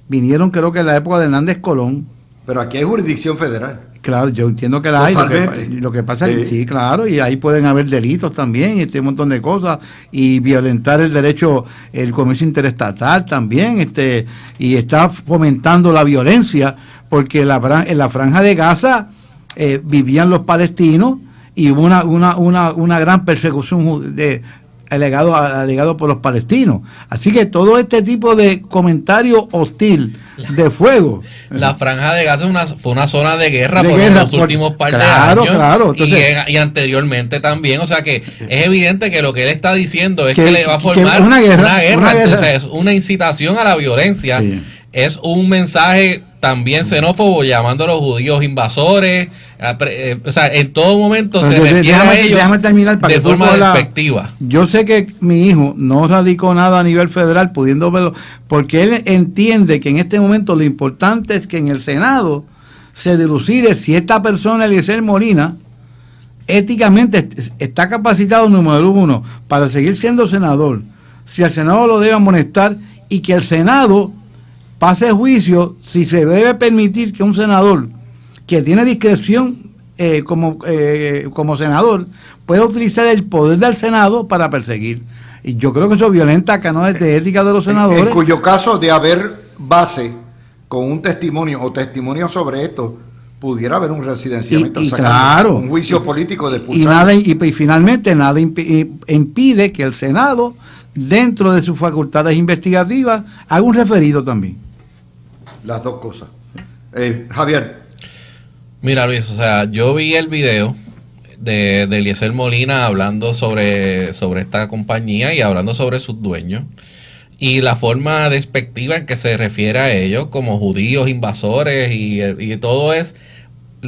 Vinieron creo que en la época de Hernández Colón. Pero aquí hay jurisdicción federal. Claro, yo entiendo que la hay. Lo que pasa es que sí, claro, y ahí pueden haber delitos también, y un montón de cosas, y violentar el derecho, el comercio interestatal también, y está fomentando la violencia, porque en la franja de Gaza vivían los palestinos y hubo una gran persecución alegado por los palestinos. Así que todo este tipo de comentario hostil de fuego. La franja de Gaza fue una zona de guerra por los últimos par de años. Claro. Entonces, y anteriormente también. O sea que es evidente que lo que él está diciendo es que le va a formar una guerra. Entonces es una incitación a la violencia. Sí. Es un mensaje también xenófobo, llamando a los judíos invasores. O sea, en todo momento se refiere a ellos de forma despectiva. Yo sé que mi hijo no radicó nada a nivel federal, pudiendo verlo, porque él entiende que en este momento lo importante es que en el Senado se dilucide si esta persona, Eliezer Molina, éticamente está capacitado, número uno, para seguir siendo senador, si el Senado lo debe amonestar, y que el Senado pase juicio si se debe permitir que un senador que tiene discreción como senador pueda utilizar el poder del Senado para perseguir. Y yo creo que eso violenta cánones de ética de los senadores. En cuyo caso, de haber base con un testimonio o testimonio sobre esto, pudiera haber un residenciamiento, claro, un juicio político de y finalmente nada impide que el Senado, dentro de sus facultades investigativas, haga un referido también. Las dos cosas. Javier. Mira, Luis, o sea, yo vi el video de Eliezer Molina hablando sobre esta compañía y hablando sobre sus dueños. Y la forma despectiva en que se refiere a ellos como judíos invasores y todo es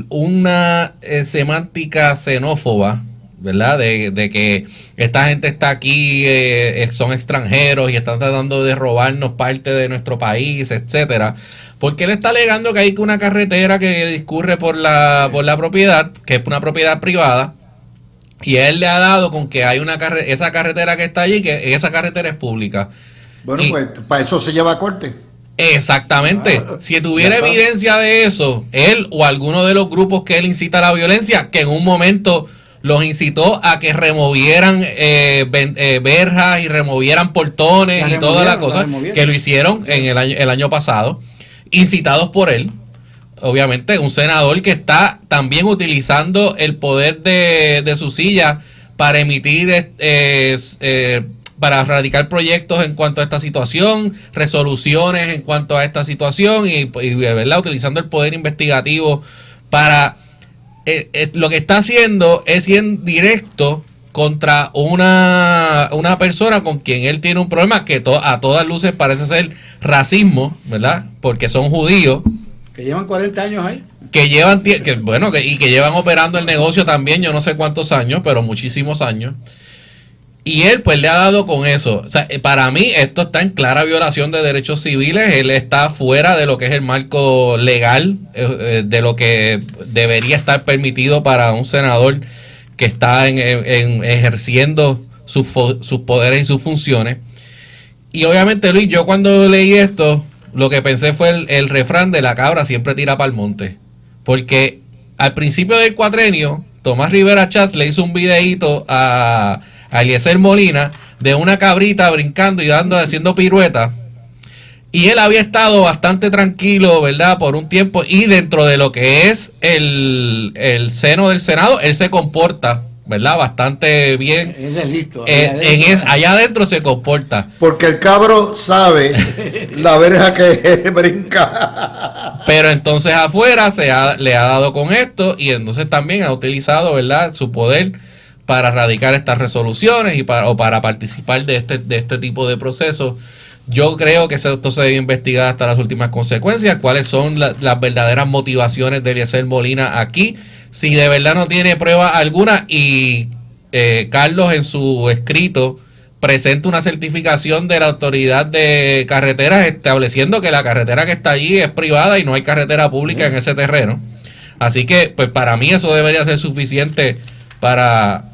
una semántica xenófoba, ¿verdad? De que esta gente está aquí, son extranjeros y están tratando de robarnos parte de nuestro país, etcétera. Porque él está alegando que hay una carretera que discurre por la propiedad, que es una propiedad privada, y él le ha dado con que hay esa carretera que está allí, que esa carretera es pública. Bueno, pues para eso se lleva a corte. Exactamente. Si tuviera evidencia de eso, él o alguno de los grupos que él incita a la violencia, que en un momento los incitó a que removieran verjas y removieran portones y toda la cosa, que lo hicieron en el año pasado, incitados por él. Obviamente, un senador que está también utilizando el poder de su silla para emitir para radicar proyectos en cuanto a esta situación, resoluciones en cuanto a esta situación y ¿verdad? Utilizando el poder investigativo para... lo que está haciendo es ir directo contra una persona con quien él tiene un problema que a todas luces parece ser racismo, ¿verdad? Porque son judíos. Que llevan 40 años ahí. Que llevan operando el negocio también, yo no sé cuántos años, pero muchísimos años. Y él pues le ha dado con eso. O sea, para mí esto está en clara violación de derechos civiles. Él está fuera de lo que es el marco legal, de lo que debería estar permitido para un senador que está ejerciendo sus poderes y sus funciones. Y obviamente, Luis, yo cuando leí esto, lo que pensé fue el refrán de la cabra siempre tira para el monte. Porque al principio del cuatrenio, Tomás Rivera Chats le hizo un videíto a Eliezer Molina de una cabrita brincando y haciendo piruetas, y él había estado bastante tranquilo, ¿verdad? Por un tiempo, y dentro de lo que es el seno del Senado, él se comporta, ¿verdad? Bastante bien. Él es listo. Allá adentro se comporta. Porque el cabro sabe la verja que brinca. Pero entonces afuera le ha dado con esto, y entonces también ha utilizado, ¿verdad?, su poder para radicar estas resoluciones y para participar de este tipo de procesos. Yo creo que esto se debe investigar hasta las últimas consecuencias, cuáles son las verdaderas motivaciones de Eliezer Molina aquí, si de verdad no tiene prueba alguna, y Carlos en su escrito presenta una certificación de la autoridad de carreteras estableciendo que la carretera que está allí es privada y no hay carretera pública en ese terreno. Así que pues para mí eso debería ser suficiente para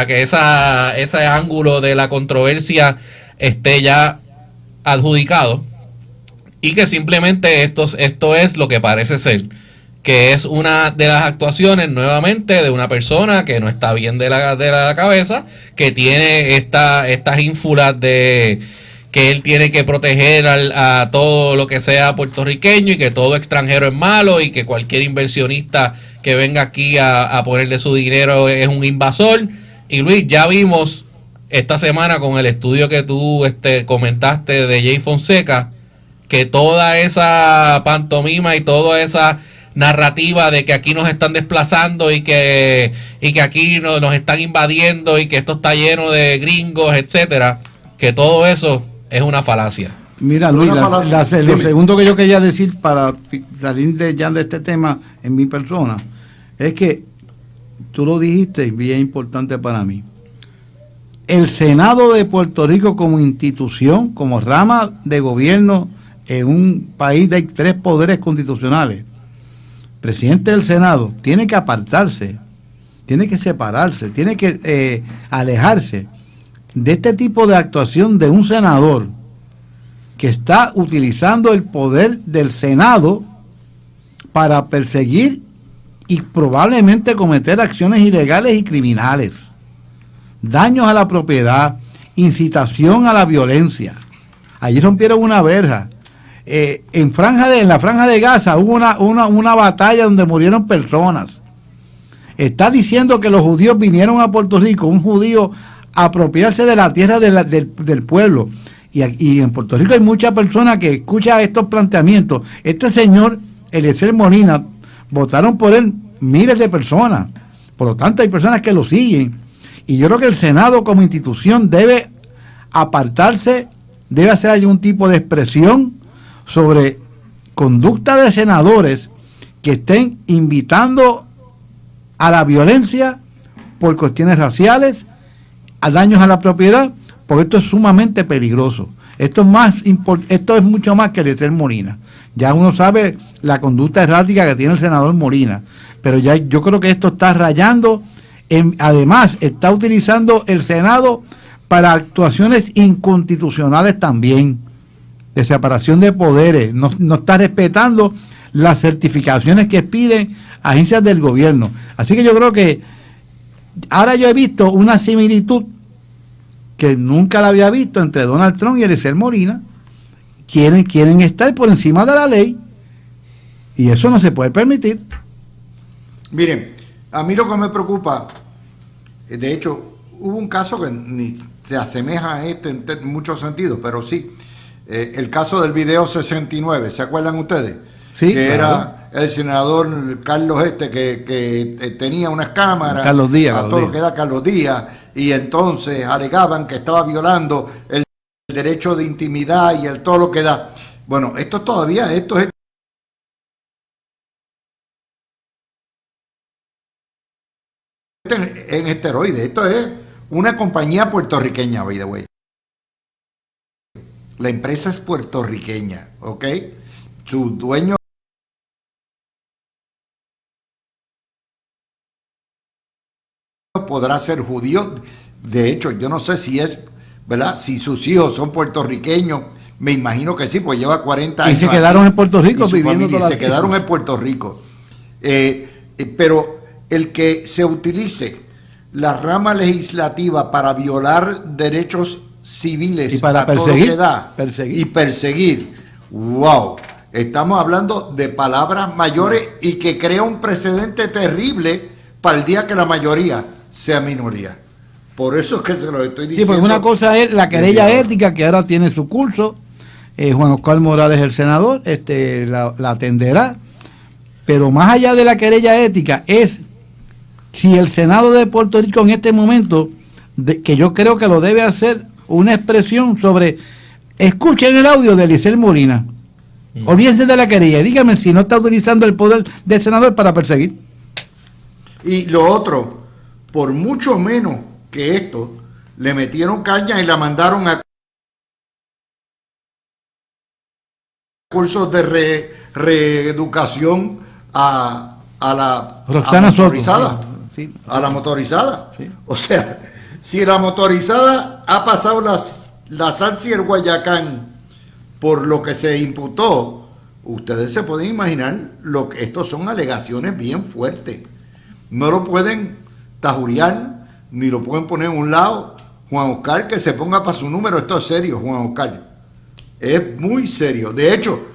que ese ángulo de la controversia esté ya adjudicado, y que simplemente esto es lo que parece ser, que es una de las actuaciones nuevamente de una persona que no está bien de la cabeza, que tiene estas ínfulas de que él tiene que proteger a todo lo que sea puertorriqueño y que todo extranjero es malo y que cualquier inversionista que venga aquí a ponerle su dinero es un invasor. Y Luis, ya vimos esta semana con el estudio que tú comentaste de Jay Fonseca, que toda esa pantomima y toda esa narrativa de que aquí nos están desplazando y que aquí nos están invadiendo y que esto está lleno de gringos, etcétera, que todo eso es una falacia. Mira, Luis, lo segundo que yo quería decir para salir ya de este tema en mi persona es que tú lo dijiste, bien importante para mí. El Senado de Puerto Rico como institución, como rama de gobierno en un país de 3 poderes constitucionales, el presidente del Senado tiene que apartarse, tiene que separarse, tiene que alejarse de este tipo de actuación de un senador que está utilizando el poder del Senado para perseguir y probablemente cometer acciones ilegales y criminales, daños a la propiedad, incitación a la violencia. Allí rompieron una verja. En la franja de Gaza hubo una batalla donde murieron personas. Está diciendo que los judíos vinieron a Puerto Rico, un judío a apropiarse de la tierra del pueblo. Y en Puerto Rico hay muchas personas que escuchan estos planteamientos. Este señor, Eliezer Molina, votaron por él miles de personas. Por lo tanto, hay personas que lo siguen. Y yo creo que el Senado como institución debe apartarse, debe hacer algún tipo de expresión sobre conducta de senadores que estén invitando a la violencia por cuestiones raciales, a daños a la propiedad, porque esto es sumamente peligroso. Esto es mucho más que Eliezer Molina. Ya uno sabe la conducta errática que tiene el senador Molina, pero ya yo creo que esto está rayando, además está utilizando el Senado para actuaciones inconstitucionales también, de separación de poderes, no está respetando las certificaciones que piden agencias del gobierno. Así que yo creo que ahora yo he visto una similitud que nunca la había visto entre Donald Trump y Eliezer Molina. Quieren estar por encima de la ley y eso no se puede permitir. Miren, a mí lo que me preocupa, de hecho, hubo un caso que ni se asemeja a este en muchos sentidos, pero sí, el caso del video 69, ¿se acuerdan ustedes? Sí, que claro. Era el senador Carlos que tenía unas cámaras, Carlos Díaz, a todo lo que da Carlos Díaz, y entonces alegaban que estaba violando el derecho de intimidad y el todo lo que da. Bueno, esto es en esteroides. Esto es una compañía puertorriqueña, by the way. La empresa es puertorriqueña, ¿ok? Su dueño podrá ser judío. De hecho, yo no sé si es, ¿verdad? Si sus hijos son puertorriqueños, me imagino que sí, pues lleva 40 años. Y se quedaron aquí, en Puerto Rico viviendo toda la se vida. quedaron en Puerto Rico. Pero el que se utilice la rama legislativa para violar derechos civiles Y para a todo perseguir, lo que da y perseguir, wow, estamos hablando de palabras mayores y que crea un precedente terrible para el día que la mayoría sea minoría. Por eso es que se lo estoy diciendo. Sí, porque una cosa es la querella ética que ahora tiene su curso. Juan Oscar Morales, el senador, la atenderá. Pero más allá de la querella ética es si el Senado de Puerto Rico en este momento, que yo creo que lo debe hacer, una expresión sobre, escuchen el audio de Eliezer Molina. Olvídense de la querella y díganme si no está utilizando el poder del senador para perseguir. Y lo otro, por mucho menos que esto, le metieron caña y la mandaron a cursos de reeducación a la motorizada. Sí. A la motorizada. Sí. O sea, si la motorizada ha pasado la salsa y el Guayacán por lo que se imputó, ustedes se pueden imaginar lo que estos son alegaciones bien fuertes. No lo pueden tajurear, ni lo pueden poner en un lado. Juan Oscar, que se ponga para su número, esto es serio, Juan Oscar. Es muy serio. De hecho,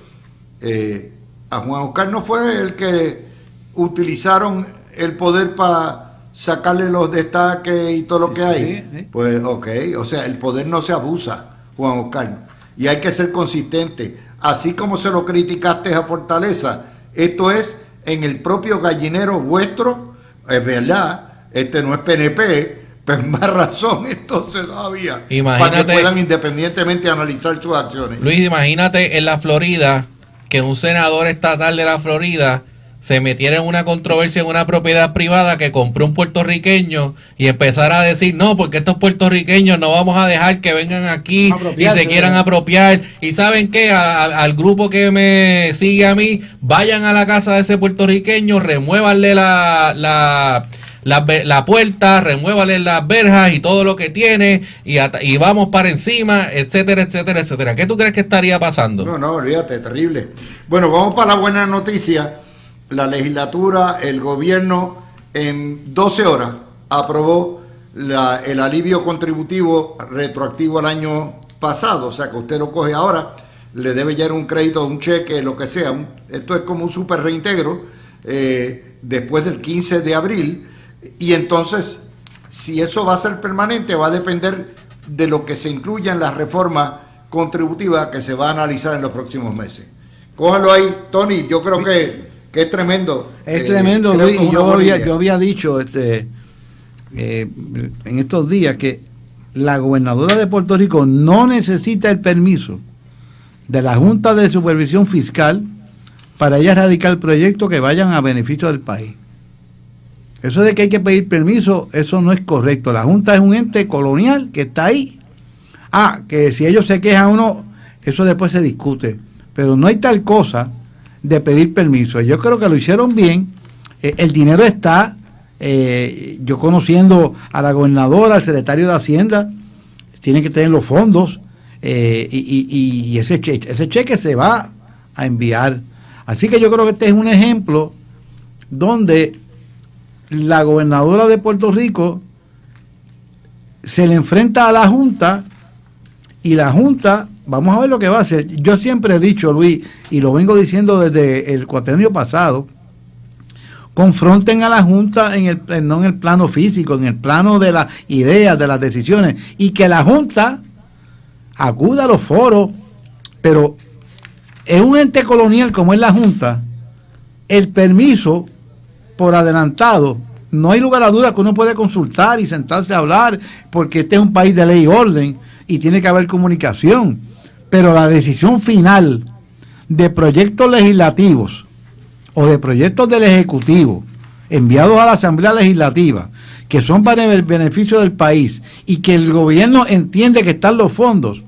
a Juan Oscar no fue el que utilizaron el poder para sacarle los destaques y todo lo que hay. Sí. Pues ok, o sea, el poder no se abusa, Juan Oscar. Y hay que ser consistente. Así como se lo criticaste a Fortaleza, esto es en el propio gallinero vuestro, es verdad, este no es PNP, pues más razón entonces todavía, para que puedan independientemente analizar sus acciones. Luis, imagínate en la Florida que un senador estatal de la Florida se metiera en una controversia en una propiedad privada que compró un puertorriqueño y empezara a decir, no, porque estos puertorriqueños no vamos a dejar que vengan aquí y se quieran apropiar. Y ¿saben qué? Al grupo que me sigue a mí, vayan a la casa de ese puertorriqueño, remuévanle la puerta, remuévanle las verjas y todo lo que tiene y vamos para encima, etcétera, etcétera, etcétera. ¿Qué tú crees que estaría pasando? No, olvídate, terrible. Bueno, vamos para la buena noticia. La legislatura, el gobierno, en 12 horas aprobó el alivio contributivo retroactivo al año pasado, o sea que usted lo coge ahora, le debe llegar un crédito, un cheque, lo que sea. Esto es como un super reintegro después del 15 de abril. Y entonces, si eso va a ser permanente, va a depender de lo que se incluya en la reforma contributiva que se va a analizar en los próximos meses. Cójalo ahí, Tony, yo creo que es tremendo. Es tremendo, Luis, y yo había dicho en estos días que la gobernadora de Puerto Rico no necesita el permiso de la Junta de Supervisión Fiscal para ella radicar proyectos que vayan a beneficio del país. Eso de que hay que pedir permiso, eso no es correcto. La Junta es un ente colonial que está ahí. Que si ellos se quejan uno, eso después se discute. Pero no hay tal cosa de pedir permiso. Yo creo que lo hicieron bien. El dinero está. Yo conociendo a la gobernadora, al secretario de Hacienda, tienen que tener los fondos y ese cheque se va a enviar. Así que yo creo que este es un ejemplo donde la gobernadora de Puerto Rico se le enfrenta a la Junta y la Junta, vamos a ver lo que va a hacer. Yo siempre he dicho, Luis, y lo vengo diciendo desde el cuatrienio pasado, confronten a la Junta no en el plano físico, en el plano de las ideas, de las decisiones, y que la Junta acuda a los foros, pero en un ente colonial como es la Junta, el permiso por adelantado, no hay lugar a duda que uno puede consultar y sentarse a hablar, porque este es un país de ley y orden, y tiene que haber comunicación, pero la decisión final de proyectos legislativos o de proyectos del Ejecutivo enviados a la Asamblea Legislativa, que son para el beneficio del país y que el gobierno entiende que están los fondos,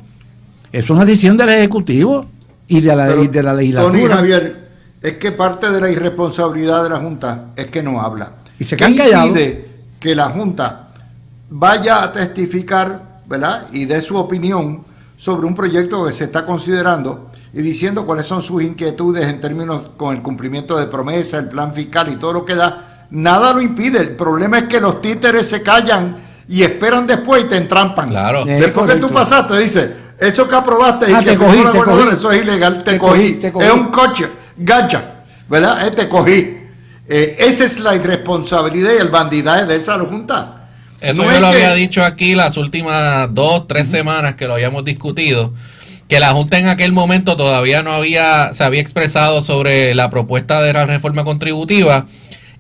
es una decisión del Ejecutivo y de la Legislatura. Tony, Javier, es que parte de la irresponsabilidad de la Junta es que no habla. Y se quedan callados. Impide que la Junta vaya a testificar, ¿verdad?, y dé su opinión sobre un proyecto que se está considerando y diciendo cuáles son sus inquietudes en términos con el cumplimiento de promesas, el plan fiscal y todo lo que da. Nada lo impide. El problema es que los títeres se callan y esperan después y te entrampan. Claro. Después que tú pasaste, dice, eso que aprobaste y que cogí, eso es ilegal, te cogí. Es un coche, gacha, ¿verdad? Te cogí. Esa es la irresponsabilidad y el bandidaje de esa Junta. Eso no yo lo había dicho aquí las últimas 2-3 semanas que lo habíamos discutido, que la Junta en aquel momento todavía se había expresado sobre la propuesta de la reforma contributiva,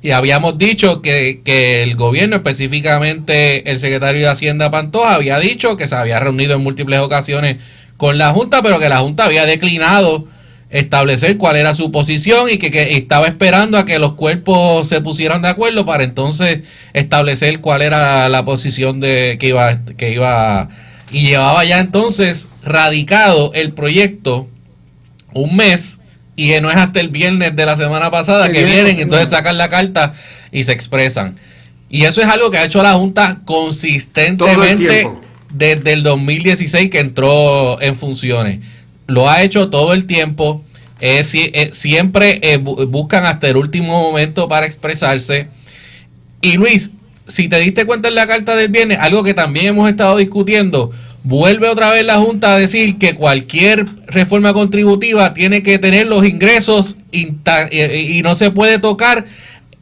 y habíamos dicho que el gobierno, específicamente el secretario de Hacienda Pantoja, había dicho que se había reunido en múltiples ocasiones con la Junta, pero que la Junta había declinado establecer cuál era su posición y que estaba esperando a que los cuerpos se pusieran de acuerdo para entonces establecer cuál era la posición que iba y llevaba ya entonces radicado el proyecto un mes, y no es hasta el viernes de la semana pasada que vienen, entonces sacan la carta y se expresan. Y eso es algo que ha hecho la Junta consistentemente desde el 2016 que entró en funciones. Lo ha hecho todo el tiempo, siempre buscan hasta el último momento para expresarse. Y Luis, si te diste cuenta en la carta del viernes, algo que también hemos estado discutiendo, vuelve otra vez la Junta a decir que cualquier reforma contributiva tiene que tener los ingresos y no se puede tocar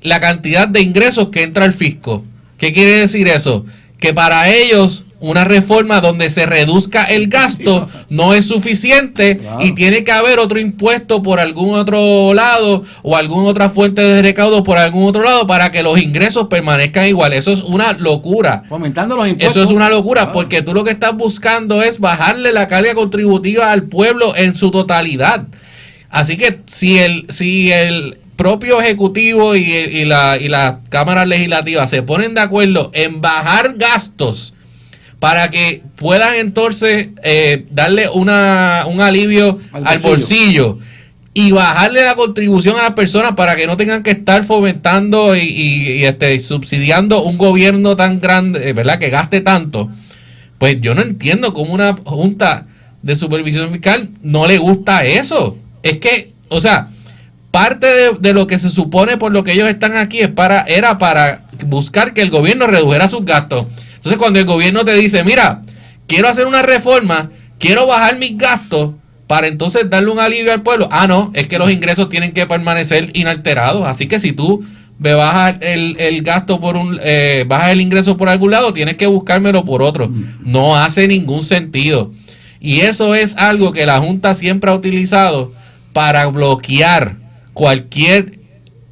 la cantidad de ingresos que entra al fisco. ¿Qué quiere decir eso? Que para ellos una reforma donde se reduzca el gasto no es suficiente, claro, y tiene que haber otro impuesto por algún otro lado o alguna otra fuente de recaudo por algún otro lado para que los ingresos permanezcan iguales. Eso es una locura. Fomentando los impuestos. Eso es una locura, porque tú lo que estás buscando es bajarle la carga contributiva al pueblo en su totalidad. Así que si el propio Ejecutivo y la Cámara Legislativa se ponen de acuerdo en bajar gastos para que puedan entonces darle un alivio al bolsillo y bajarle la contribución a las personas para que no tengan que estar fomentando y subsidiando un gobierno tan grande, ¿verdad?, que gaste tanto, pues yo no entiendo cómo una Junta de Supervisión Fiscal no le gusta eso. Es que, o sea, parte de lo que se supone por lo que ellos están aquí era para buscar que el gobierno redujera sus gastos. Entonces, cuando el gobierno te dice, mira, quiero hacer una reforma, quiero bajar mis gastos para entonces darle un alivio al pueblo. Ah, no, es que los ingresos tienen que permanecer inalterados. Así que si tú me bajas el gasto bajas el ingreso por algún lado, tienes que buscármelo por otro. No hace ningún sentido. Y eso es algo que la Junta siempre ha utilizado para bloquear cualquier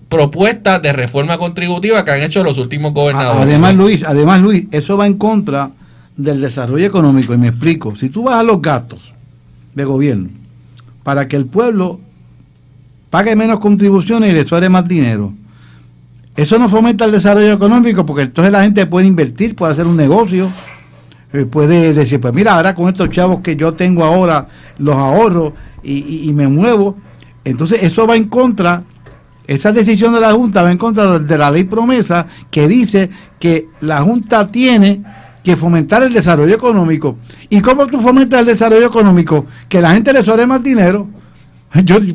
propuesta de reforma contributiva que han hecho los últimos gobernadores. Además, Luis, eso va en contra del desarrollo económico. Y me explico. Si tú bajas los gastos de gobierno para que el pueblo pague menos contribuciones y le sobre más dinero, eso no fomenta el desarrollo económico, porque entonces la gente puede invertir, puede hacer un negocio, puede decir, pues mira, ahora con estos chavos que yo tengo ahora, los ahorro y me muevo. Entonces eso va en contra, esa decisión de la Junta va en contra de la ley promesa, que dice que la Junta tiene que fomentar el desarrollo económico. ¿Y cómo tú fomentas el desarrollo económico? Que la gente le sobre más dinero.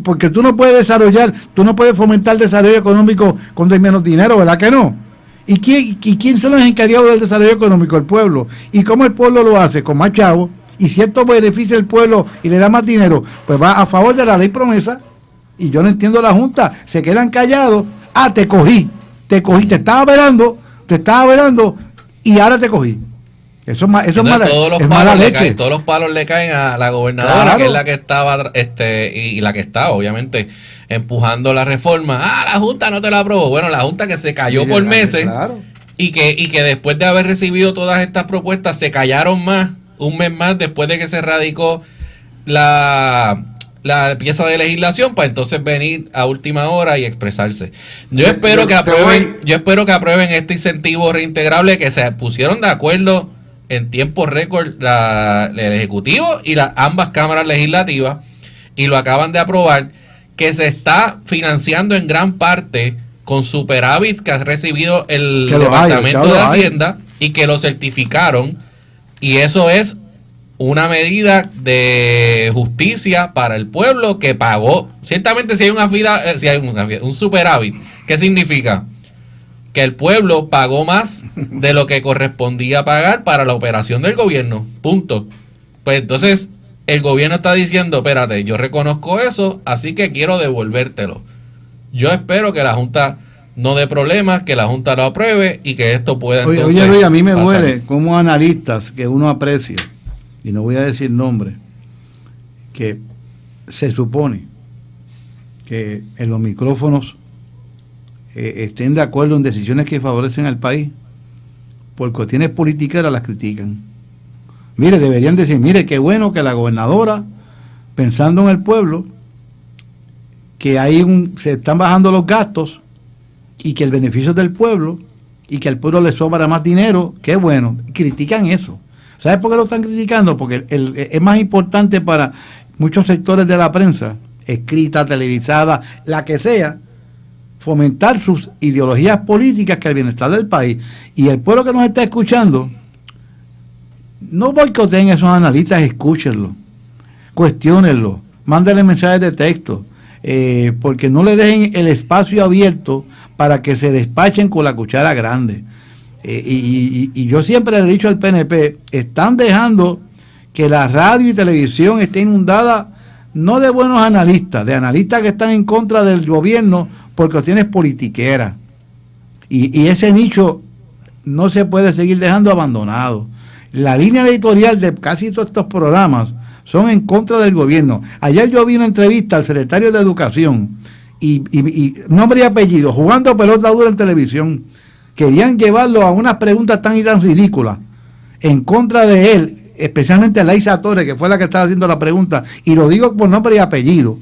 Porque tú no puedes fomentar el desarrollo económico cuando hay menos dinero, ¿verdad que no? ¿Y quién son los encargados del desarrollo económico? El pueblo. ¿Y cómo el pueblo lo hace? Con más chavos. Y si esto beneficia al pueblo y le da más dinero, pues va a favor de la ley promesa. Y yo no entiendo la Junta. Se quedan callados. Ah, te cogí, te estaba velando y ahora te cogí. Eso es mala, todos los palos le caen a la gobernadora, claro, que es la que estaba y la que está obviamente empujando la reforma. La Junta no te la aprobó. Bueno, la Junta que se cayó por meses, claro, y que después de haber recibido todas estas propuestas se callaron más, un mes más después de que se radicó la pieza de legislación, para entonces venir a última hora y expresarse. Yo espero que aprueben este incentivo reintegrable, que se pusieron de acuerdo en tiempo récord el Ejecutivo y ambas cámaras legislativas, y lo acaban de aprobar, que se está financiando en gran parte con superávits que ha recibido el Departamento de Hacienda y que lo certificaron, y eso es una medida de justicia para el pueblo que pagó. Ciertamente, si hay un superávit, ¿qué significa? Que el pueblo pagó más de lo que correspondía pagar para la operación del gobierno. Punto. Pues entonces el gobierno está diciendo, espérate, yo reconozco eso, así que quiero devolvértelo. Yo espero que la Junta no dé problemas, que la Junta lo apruebe y que esto pueda entonces Oye, a mí me duele como analistas que uno aprecia, y no voy a decir nombre, que se supone que en los micrófonos estén de acuerdo en decisiones que favorecen al país, por cuestiones políticas las critican. Mire, deberían decir, mire, qué bueno que la gobernadora, pensando en el pueblo, que se están bajando los gastos y que el beneficio es del pueblo y que al pueblo le sobra más dinero, qué bueno. Critican eso. ¿Sabes por qué lo están criticando? Porque es más importante para muchos sectores de la prensa, escrita, televisada, la que sea, fomentar sus ideologías políticas que el bienestar del país. Y el pueblo que nos está escuchando, no boicoteen a esos analistas, escúchenlo, cuestiónenlo, mándenle mensajes de texto, porque no le dejen el espacio abierto para que se despachen con la cuchara grande. Y yo siempre le he dicho al PNP, están dejando que la radio y televisión esté inundada no de buenos analistas, de analistas que están en contra del gobierno por cuestiones politiqueras. Y ese nicho no se puede seguir dejando abandonado. La línea editorial de casi todos estos programas son en contra del gobierno. Ayer yo vi una entrevista al secretario de Educación y nombre y apellido, jugando pelota dura en televisión. Querían llevarlo a unas preguntas tan y tan ridículas en contra de él, especialmente Laisa Torres, que fue la que estaba haciendo la pregunta, y lo digo por nombre y apellido.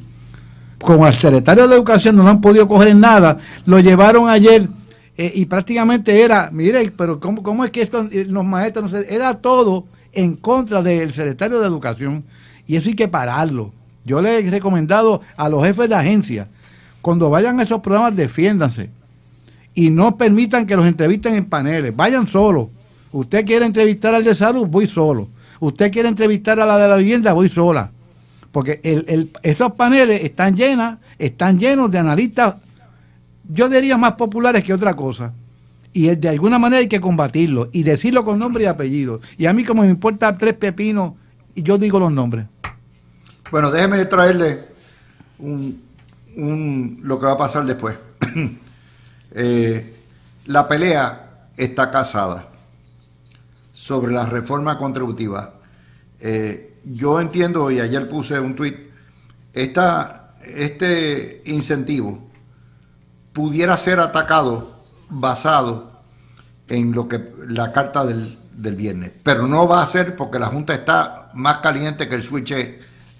Como al secretario de Educación no lo han podido coger en nada, lo llevaron ayer y prácticamente era, mire, pero ¿cómo es que esto, los maestros, no sé, era todo en contra del secretario de Educación, y eso hay que pararlo. Yo le he recomendado a los jefes de agencia, cuando vayan a esos programas, defiéndanse y no permitan que los entrevisten en paneles, vayan solos. Usted quiere entrevistar al de salud, voy solo. Usted quiere entrevistar a la de la vivienda, voy sola. Porque esos paneles están llenos de analistas, yo diría más populares que otra cosa. Y de alguna manera hay que combatirlo y decirlo con nombre y apellido. Y a mí, como me importa 3 pepinos, y yo digo los nombres. Bueno, déjeme traerle lo que va a pasar después. La pelea está casada sobre la reforma contributiva. Yo entiendo, y ayer puse un tuit, este incentivo pudiera ser atacado basado en lo que la carta del viernes, pero no va a ser porque la Junta está más caliente que el switch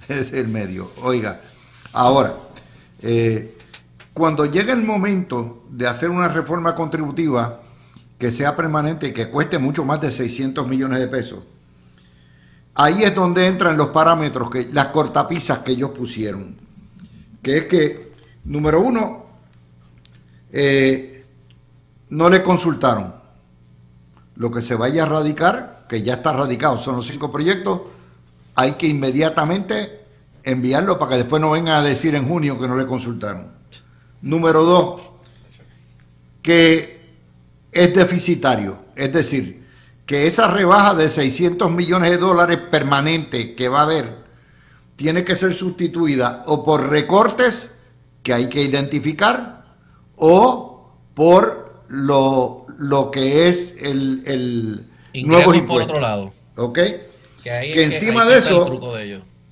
del medio. Oiga, ahora, cuando llegue el momento de hacer una reforma contributiva que sea permanente y que cueste mucho más de 600 millones de pesos, ahí es donde entran los parámetros, las cortapisas que ellos pusieron, que es que, número uno, no le consultaron. Lo que se vaya a radicar, que ya está radicado, son los 5 proyectos, hay que inmediatamente enviarlo para que después no vengan a decir en junio que no le consultaron. Número 2, que es deficitario, es decir, que esa rebaja de 600 millones de dólares permanente que va a haber tiene que ser sustituida o por recortes que hay que identificar o por lo que es el nuevo impuesto. Por otro lado. ¿Ok? Que encima de eso,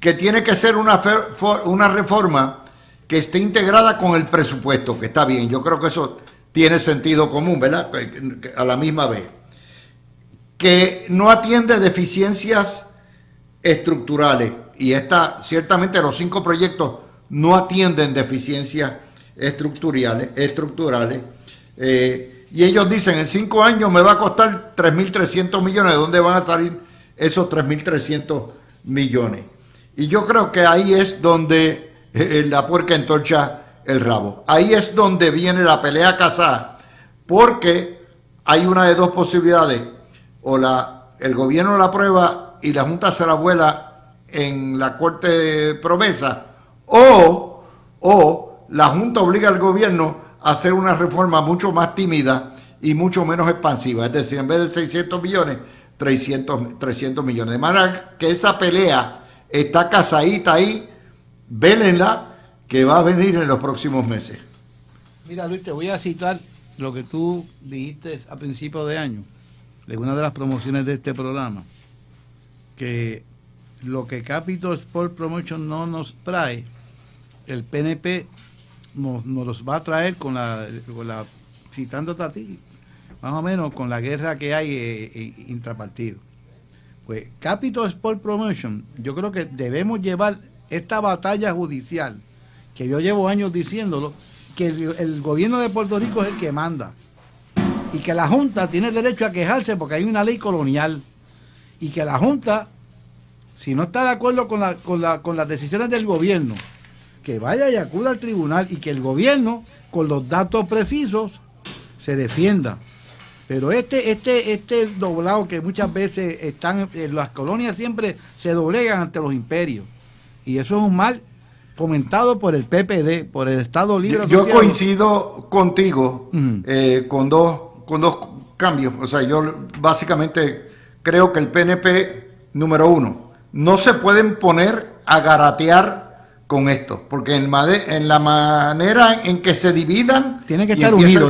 que tiene que ser una reforma que esté integrada con el presupuesto, que está bien. Yo creo que eso tiene sentido común, ¿verdad? A la misma vez. Que no atiende deficiencias estructurales. Y ciertamente los 5 proyectos no atienden deficiencias estructurales. Y ellos dicen, en 5 años me va a costar 3.300 millones. ¿De dónde van a salir esos 3.300 millones? Y yo creo que ahí es donde la puerca entorcha el rabo. Ahí es donde viene la pelea casada, porque hay una de 2 posibilidades. O el gobierno la aprueba y la Junta se la vuela en la Corte Promesa, o la Junta obliga al gobierno a hacer una reforma mucho más tímida y mucho menos expansiva. Es decir, en vez de 600 millones, 300 millones. De manera que esa pelea está casadita ahí, vélenla, que va a venir en los próximos meses. Mira, Luis, te voy a citar lo que tú dijiste a principios de año, de una de las promociones de este programa, que lo que Capital Sport Promotion no nos trae, el PNP nos los va a traer con la citándote a ti, más o menos con la guerra que hay intrapartido. Pues Capital Sport Promotion, yo creo que debemos llevar esta batalla judicial, que yo llevo años diciéndolo, que el gobierno de Puerto Rico es el que manda, y que la Junta tiene derecho a quejarse porque hay una ley colonial, y que la Junta, si no está de acuerdo con las decisiones del gobierno, que vaya y acuda al tribunal, y que el gobierno, con los datos precisos, se defienda. Pero este doblado que muchas veces están en las colonias, siempre se doblegan ante los imperios, y eso es un mal fomentado por el PPD, por el Estado Libre. Yo coincido contigo con dos cambios. O sea, yo básicamente creo que el PNP, número 1, no se pueden poner a garatear con esto, porque en la manera en que se dividan, tiene que estar unidos,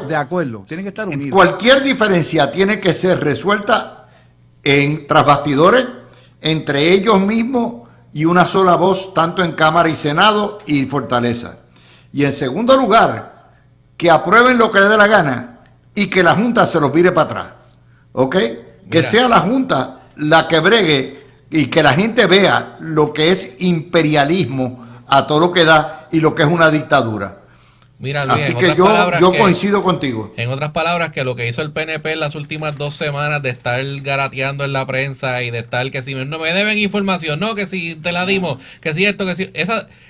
de acuerdo, tiene que estar unidos. Cualquier diferencia tiene que ser resuelta tras bastidores, entre ellos mismos, y una sola voz, tanto en Cámara y Senado y Fortaleza. Y en segundo lugar, que aprueben lo que les dé la gana y que la Junta se los vire para atrás. ¿Ok? Que sea la Junta la que bregue y que la gente vea lo que es imperialismo a todo lo que da y lo que es una dictadura. Mira, Luis, así que yo coincido contigo. En otras palabras, que lo que hizo el PNP en las últimas 2 semanas de estar garateando en la prensa y de estar que si no me deben información, no, que si te la dimos, que si esto, que si...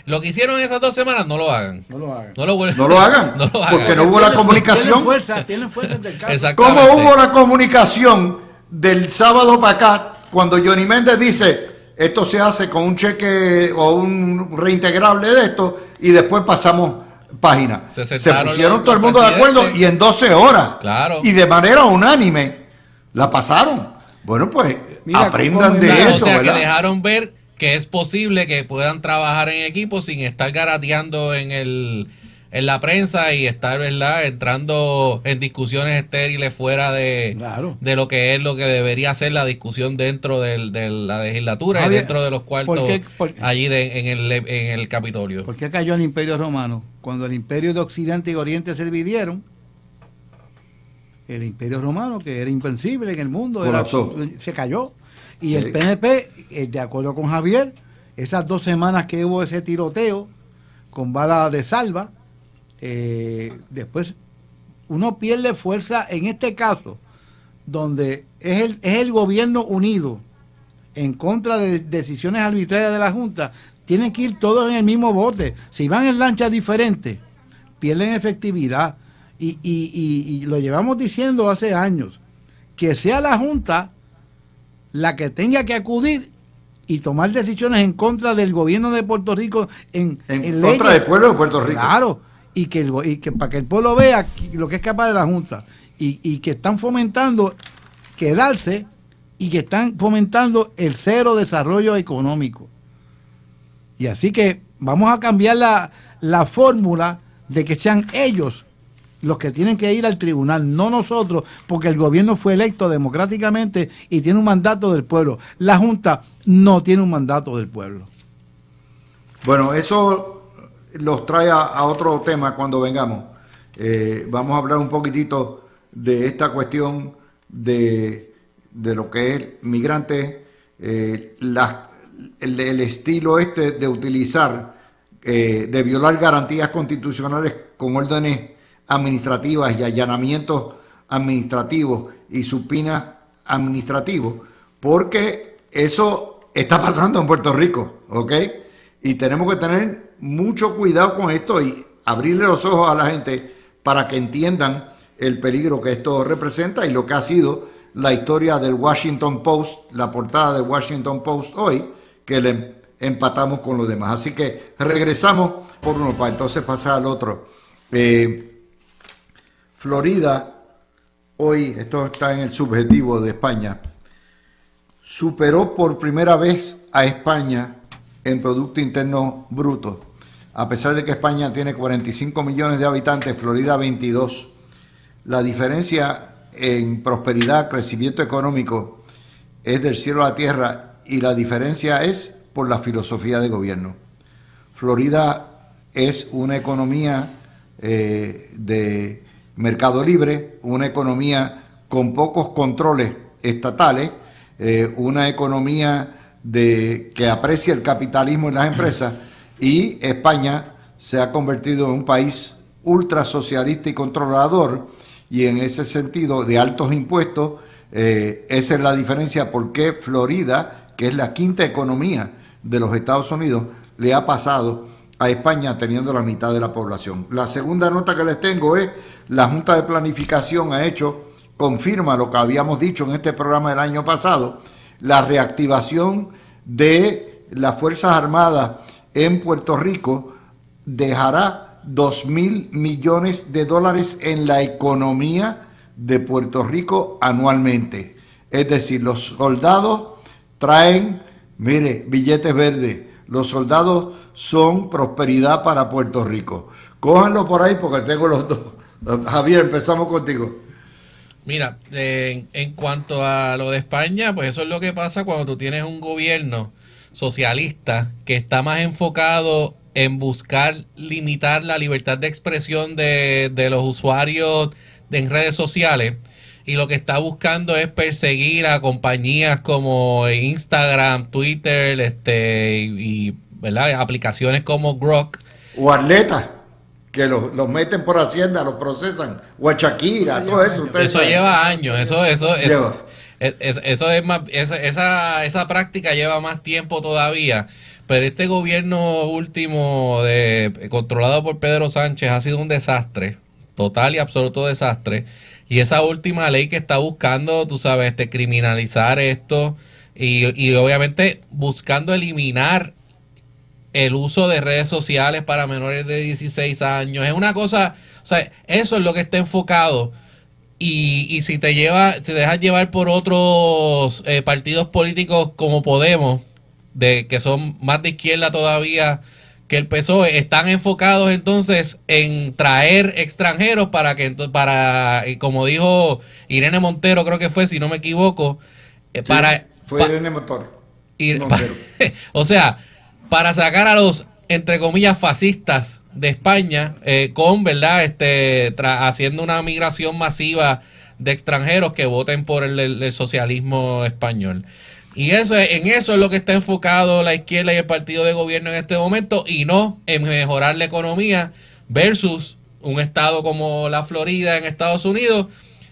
lo que hicieron en esas 2 semanas, no lo hagan. No lo hagan. No lo hagan. Porque no hubo la comunicación. Tienen fuerza del caso. ¿Cómo hubo la comunicación del sábado para acá cuando Johnny Méndez dice esto se hace con un cheque o un reintegrable de esto y después pasamos páginas. Se Se pusieron todo el mundo de acuerdo y en 12 horas. Claro. Y de manera unánime la pasaron. Bueno, pues Mira, aprendan de Claro, eso, o sea, ¿verdad? que dejaron ver que es posible que puedan trabajar en equipo sin estar garateando en la prensa y estar, ¿verdad?, entrando en discusiones estériles fuera de, Claro. de lo que es lo que debería ser la discusión dentro de la legislatura y Javier, dentro de los cuartos ¿por qué? allí en el Capitolio. ¿Por qué cayó el Imperio Romano? Cuando el Imperio de Occidente y Oriente se dividieron, el Imperio Romano, que era invencible en el mundo, Colapsó. se cayó. Y Sí. el PNP, de acuerdo con Javier, esas 2 semanas que hubo ese tiroteo con bala de salva, después uno pierde fuerza en este caso, donde es el gobierno unido en contra de decisiones arbitrarias de la Junta. Tienen que ir todos en el mismo bote. Si van en lanchas diferentes, pierden efectividad. Y lo llevamos diciendo hace años, que sea la Junta la que tenga que acudir y tomar decisiones en contra del gobierno de Puerto Rico en contra leyes. del pueblo de Puerto Rico. Claro, y que para que el pueblo vea lo que es capaz de la Junta, y que están fomentando quedarse, y que están fomentando el cero desarrollo económico. Y así que vamos a cambiar la fórmula de que sean ellos los que tienen que ir al tribunal, no nosotros, porque el gobierno fue electo democráticamente y tiene un mandato del pueblo. La Junta no tiene un mandato del pueblo. Bueno, eso los trae a otro tema cuando vengamos. Vamos a hablar un poquitito de esta cuestión de lo que es migrantes, el estilo de utilizar, de violar garantías constitucionales con órdenes administrativas y allanamientos administrativos y supinas administrativos, porque eso está pasando en Puerto Rico, ¿ok? Y tenemos que tener mucho cuidado con esto y abrirle los ojos a la gente para que entiendan el peligro que esto representa y lo que ha sido la historia del Washington Post, la portada del Washington Post hoy, que le empatamos con los demás. Así que regresamos por uno para entonces pasar al otro. Florida, hoy, esto está en el subjetivo de España, superó por primera vez a España en Producto Interno Bruto. A pesar de que España tiene 45 millones de habitantes, Florida 22. La diferencia en prosperidad, crecimiento económico, es del cielo a la tierra, y la diferencia es por la filosofía de gobierno. Florida es una economía de mercado libre, una economía con pocos controles estatales, una economía que aprecia el capitalismo en las empresas, y España se ha convertido en un país ultra socialista y controlador, y en ese sentido de altos impuestos. Esa es la diferencia por qué Florida, que es la quinta economía de los Estados Unidos, le ha pasado a España teniendo la mitad de la población. La segunda nota que les tengo es: la Junta de Planificación confirma lo que habíamos dicho en este programa del año pasado, la reactivación de las Fuerzas Armadas en Puerto Rico dejará $2,000 millones en la economía de Puerto Rico anualmente. Es decir, los soldados traen, mire, billetes verdes. Los soldados son prosperidad para Puerto Rico. Cójanlo por ahí porque tengo los dos. Javier, empezamos contigo. Mira, en cuanto a lo de España, pues eso es lo que pasa cuando tú tienes un gobierno socialista que está más enfocado en buscar limitar la libertad de expresión de los usuarios en redes sociales, y lo que está buscando es perseguir a compañías como Instagram, Twitter, y ¿verdad?, aplicaciones como Grok. O atletas que los meten por Hacienda, los procesan, o a Shakira, todo eso. Eso lleva años, Lleva. eso es más, esa práctica lleva más tiempo todavía. Pero este gobierno último controlado por Pedro Sánchez ha sido un desastre, total y absoluto desastre. Y esa última ley que está buscando, tú sabes, criminalizar esto y obviamente buscando eliminar el uso de redes sociales para menores de 16 años. Es una cosa, o sea, eso es lo que está enfocado. Y si te dejas llevar por otros partidos políticos como Podemos, que son más de izquierda todavía que el PSOE, están enfocados entonces en traer extranjeros para como dijo Irene Montero, creo que fue, si no me equivoco, fue Irene Montero. O sea, para sacar a los, entre comillas, fascistas de España, ¿verdad? Haciendo una migración masiva de extranjeros que voten por el socialismo español. Y en eso es lo que está enfocado la izquierda y el partido de gobierno en este momento, y no en mejorar la economía versus un estado como la Florida en Estados Unidos,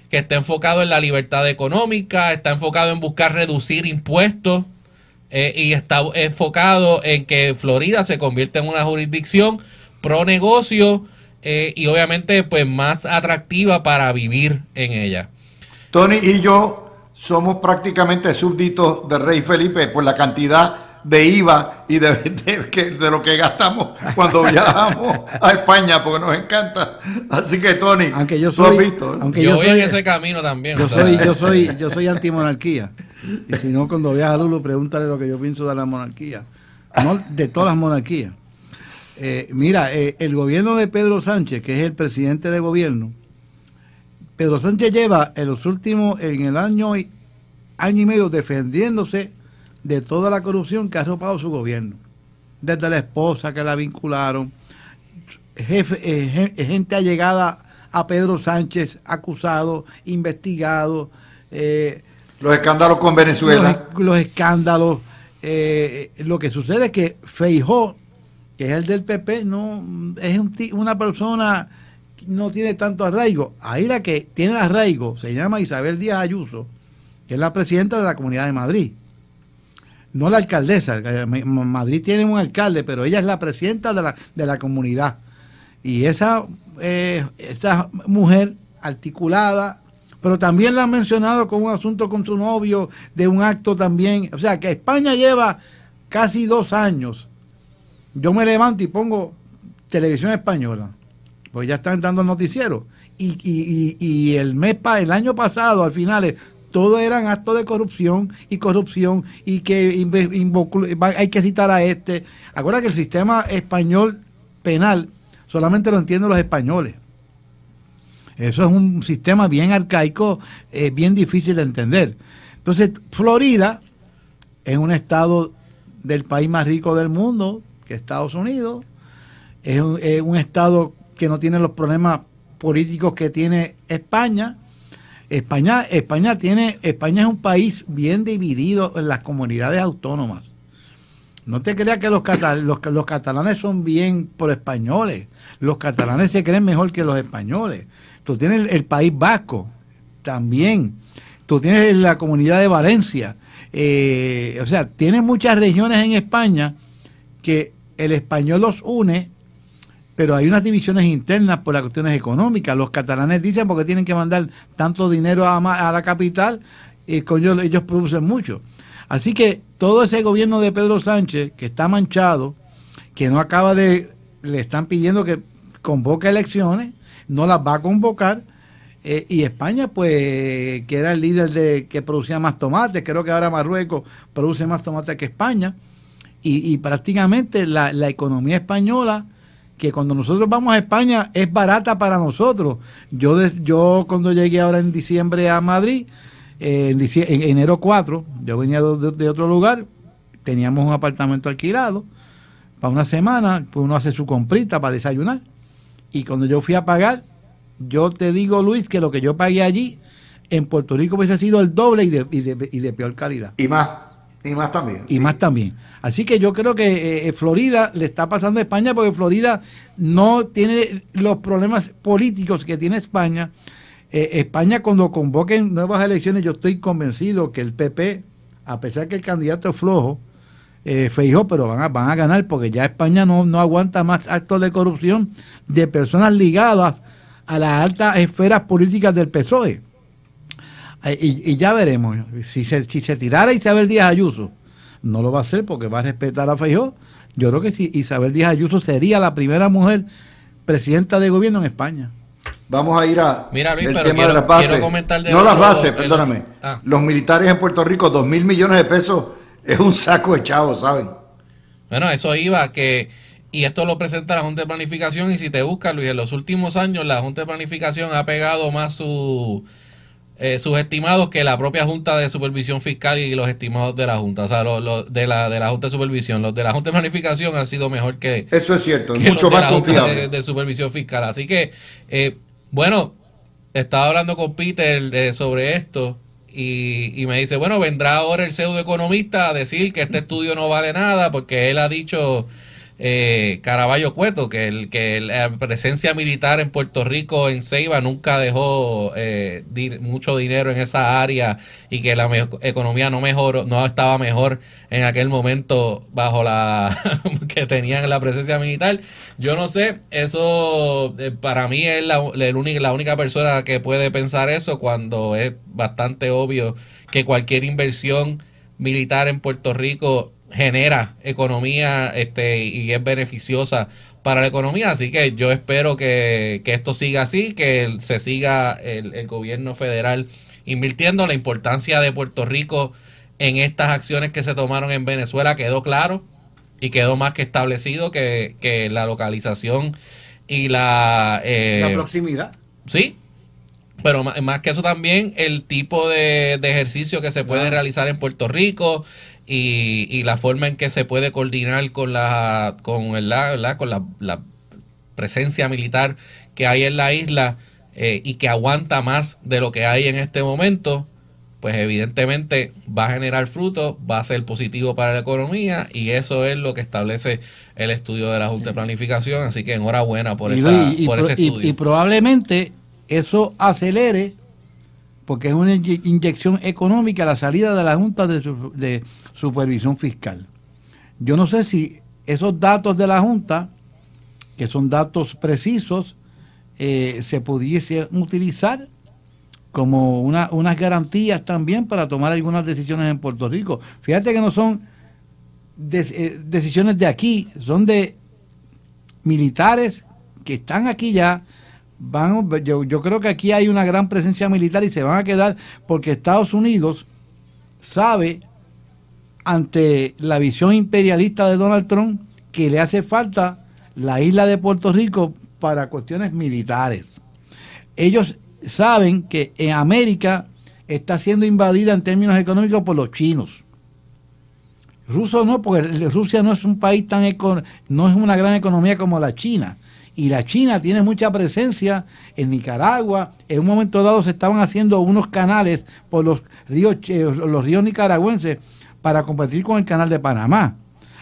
que está enfocado en la libertad económica, está enfocado en buscar reducir impuestos, y está enfocado en que Florida se convierta en una jurisdicción pro negocio, y obviamente pues más atractiva para vivir en ella. Tony y yo somos prácticamente súbditos del rey Felipe por la cantidad de IVA y de lo que gastamos cuando viajamos a España, porque nos encanta. Así que, Tony, aunque yo tú has visto, aunque yo voy en ese camino también. Yo soy antimonarquía. Y si no, cuando viaja a Lulu, pregúntale lo que yo pienso de la monarquía. No de todas las monarquías. Mira, el gobierno de Pedro Sánchez, que es el presidente de gobierno, Pedro Sánchez lleva en el año y medio defendiéndose de toda la corrupción que ha arropado su gobierno. Desde la esposa que la vincularon, gente allegada a Pedro Sánchez, acusado, investigado. Los escándalos con Venezuela. Los escándalos. Lo que sucede es que Feijóo, que es el del PP, no es una persona que no tiene tanto arraigo. Ahí la que tiene arraigo se llama Isabel Díaz Ayuso, que es la presidenta de la Comunidad de Madrid. No la alcaldesa. Madrid tiene un alcalde, pero ella es la presidenta de la comunidad. Y esa mujer articulada, pero también la han mencionado con un asunto con su novio, de un acto también. O sea, que España lleva casi 2 años. Yo me levanto y pongo televisión española, pues ya están dando el noticiero. Y el año pasado, al final, todo eran actos de corrupción, y que hay que citar a este. Acuérdate que el sistema español penal solamente lo entienden los españoles. Eso es un sistema bien arcaico, bien difícil de entender. Entonces, Florida es un estado del país más rico del mundo, que Estados Unidos. Es un estado que no tiene los problemas políticos que tiene España. España es un país bien dividido en las comunidades autónomas. No te creas que los catalanes son bien por españoles. Los catalanes se creen mejor que los españoles. Tú tienes el País Vasco también. Tú tienes la Comunidad de Valencia. O sea, tienes muchas regiones en España que el español los une, pero hay unas divisiones internas por las cuestiones económicas. Los catalanes dicen porque tienen que mandar tanto dinero a la capital, y con ellos producen mucho. Así que todo ese gobierno de Pedro Sánchez, que está manchado, que no acaba le están pidiendo que convoque elecciones, no las va a convocar, y España, pues, que era el líder que producía más tomates, creo que ahora Marruecos produce más tomates que España, y prácticamente la economía española, que cuando nosotros vamos a España es barata para nosotros. Yo cuando llegué ahora en diciembre a Madrid, en enero 4, yo venía de otro lugar, teníamos un apartamento alquilado para una semana, pues uno hace su comprita para desayunar, y cuando yo fui a pagar, yo te digo, Luis, que lo que yo pagué allí en Puerto Rico hubiese sido el doble y de peor calidad. Y más también. Y sí, más también. Así que yo creo que Florida le está pasando a España, porque Florida no tiene los problemas políticos que tiene España. España, cuando convoquen nuevas elecciones, yo estoy convencido que el PP, a pesar que el candidato es flojo, Feijóo, pero van a ganar, porque ya España no aguanta más actos de corrupción de personas ligadas a las altas esferas políticas del PSOE. Y ya veremos, si se tirara Isabel Díaz Ayuso, no lo va a hacer porque va a respetar a Feijóo. Yo creo que sí, Isabel Díaz Ayuso sería la primera mujer presidenta de gobierno en España. Vamos a ir a Mira, Luis, el pero tema de las bases. No las bases, perdóname. Los militares en Puerto Rico, 2.000 millones de pesos es un saco de chavos, ¿saben? Bueno, eso iba y esto lo presenta la Junta de Planificación, y si te buscas, Luis, en los últimos años la Junta de Planificación ha pegado más sus estimados que la propia Junta de Supervisión Fiscal y los estimados de la Junta, o sea, de la Junta de Supervisión. Los de la Junta de Planificación han sido mejor que... Eso es cierto, es mucho más confiable. De Supervisión Fiscal. Así que, bueno, estaba hablando con Peter sobre esto y me dice, bueno, vendrá ahora el pseudoeconomista a decir que este estudio no vale nada porque él ha dicho... Caraballo Cueto, que la presencia militar en Puerto Rico, en Ceiba, nunca dejó mucho dinero en esa área y que la economía no estaba mejor en aquel momento bajo la que tenían la presencia militar. Yo no sé, eso para mí es la única persona que puede pensar eso, cuando es bastante obvio que cualquier inversión militar en Puerto Rico genera economía y es beneficiosa para la economía. Así que yo espero que esto siga así, que se siga el gobierno federal invirtiendo. La importancia de Puerto Rico en estas acciones que se tomaron en Venezuela quedó claro y quedó más que establecido que la localización y la proximidad. Sí, pero más que eso también el tipo de ejercicio que se puede realizar en Puerto Rico y la forma en que se puede coordinar con la presencia militar que hay en la isla y que aguanta más de lo que hay en este momento, pues evidentemente va a generar frutos, va a ser positivo para la economía, y eso es lo que establece el estudio de la Junta de Planificación. Así que enhorabuena por ese estudio. Y probablemente eso acelere, porque es una inyección económica, la salida de la Junta de Supervisión Fiscal. Yo no sé si esos datos de la Junta, que son datos precisos, se pudiese utilizar como unas garantías también para tomar algunas decisiones en Puerto Rico. Fíjate que no son decisiones de aquí, son de militares que están aquí ya. Yo creo que aquí hay una gran presencia militar y se van a quedar porque Estados Unidos sabe, ante la visión imperialista de Donald Trump, que le hace falta la isla de Puerto Rico para cuestiones militares. Ellos saben que en América está siendo invadida en términos económicos por los chinos. Rusos no, porque Rusia no es un país no es una gran economía como la China. Y la China tiene mucha presencia en Nicaragua. En un momento dado se estaban haciendo unos canales por los ríos nicaragüenses para competir con el canal de Panamá.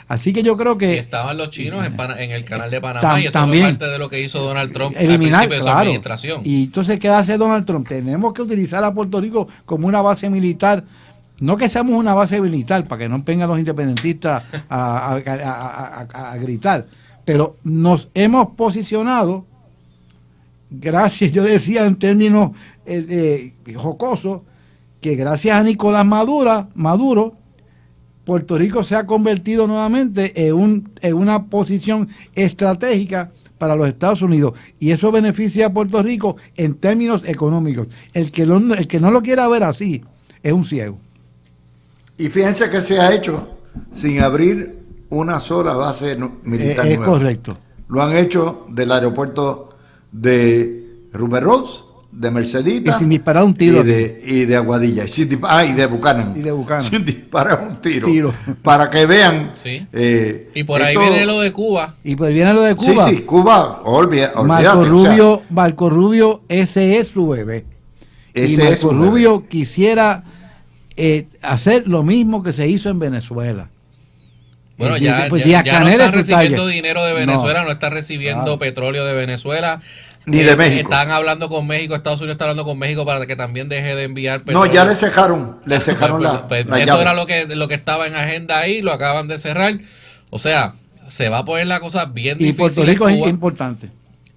Así que yo creo que... Y estaban los chinos en el canal de Panamá, y eso también fue parte de lo que hizo Donald Trump eliminar, al principio de su administración. Y entonces, ¿qué hace Donald Trump? Tenemos que utilizar a Puerto Rico como una base militar. No que seamos una base militar, para que no vengan los independentistas a gritar. Pero nos hemos posicionado, gracias, yo decía en términos jocosos, que gracias a Nicolás Maduro, Puerto Rico se ha convertido nuevamente en una posición estratégica para los Estados Unidos, y eso beneficia a Puerto Rico en términos económicos. El que no lo quiera ver así es un ciego. Y fíjense que se ha hecho sin abrir una sola base militar nueva. Es correcto. Lo han hecho del aeropuerto de Ruber Rose, de Mercedita, y sin disparar un tiro, y de Aguadilla, y de Buchanan, sin disparar un tiro. Para que vean. Sí. Y por ahí viene lo de Cuba. Sí, Cuba, olvídate. Marco Rubio, ese es su bebé. Y Marco Rubio quisiera hacer lo mismo que se hizo en Venezuela. Bueno, ya no están recibiendo dinero de Venezuela, no está recibiendo petróleo de Venezuela. Ni de México. Están hablando con México, Estados Unidos está hablando con México para que también deje de enviar petróleo. No, ya le cejaron la eso llave. era lo que estaba en agenda ahí, lo acaban de cerrar. O sea, se va a poner la cosa bien difícil. Y Puerto Rico es importante.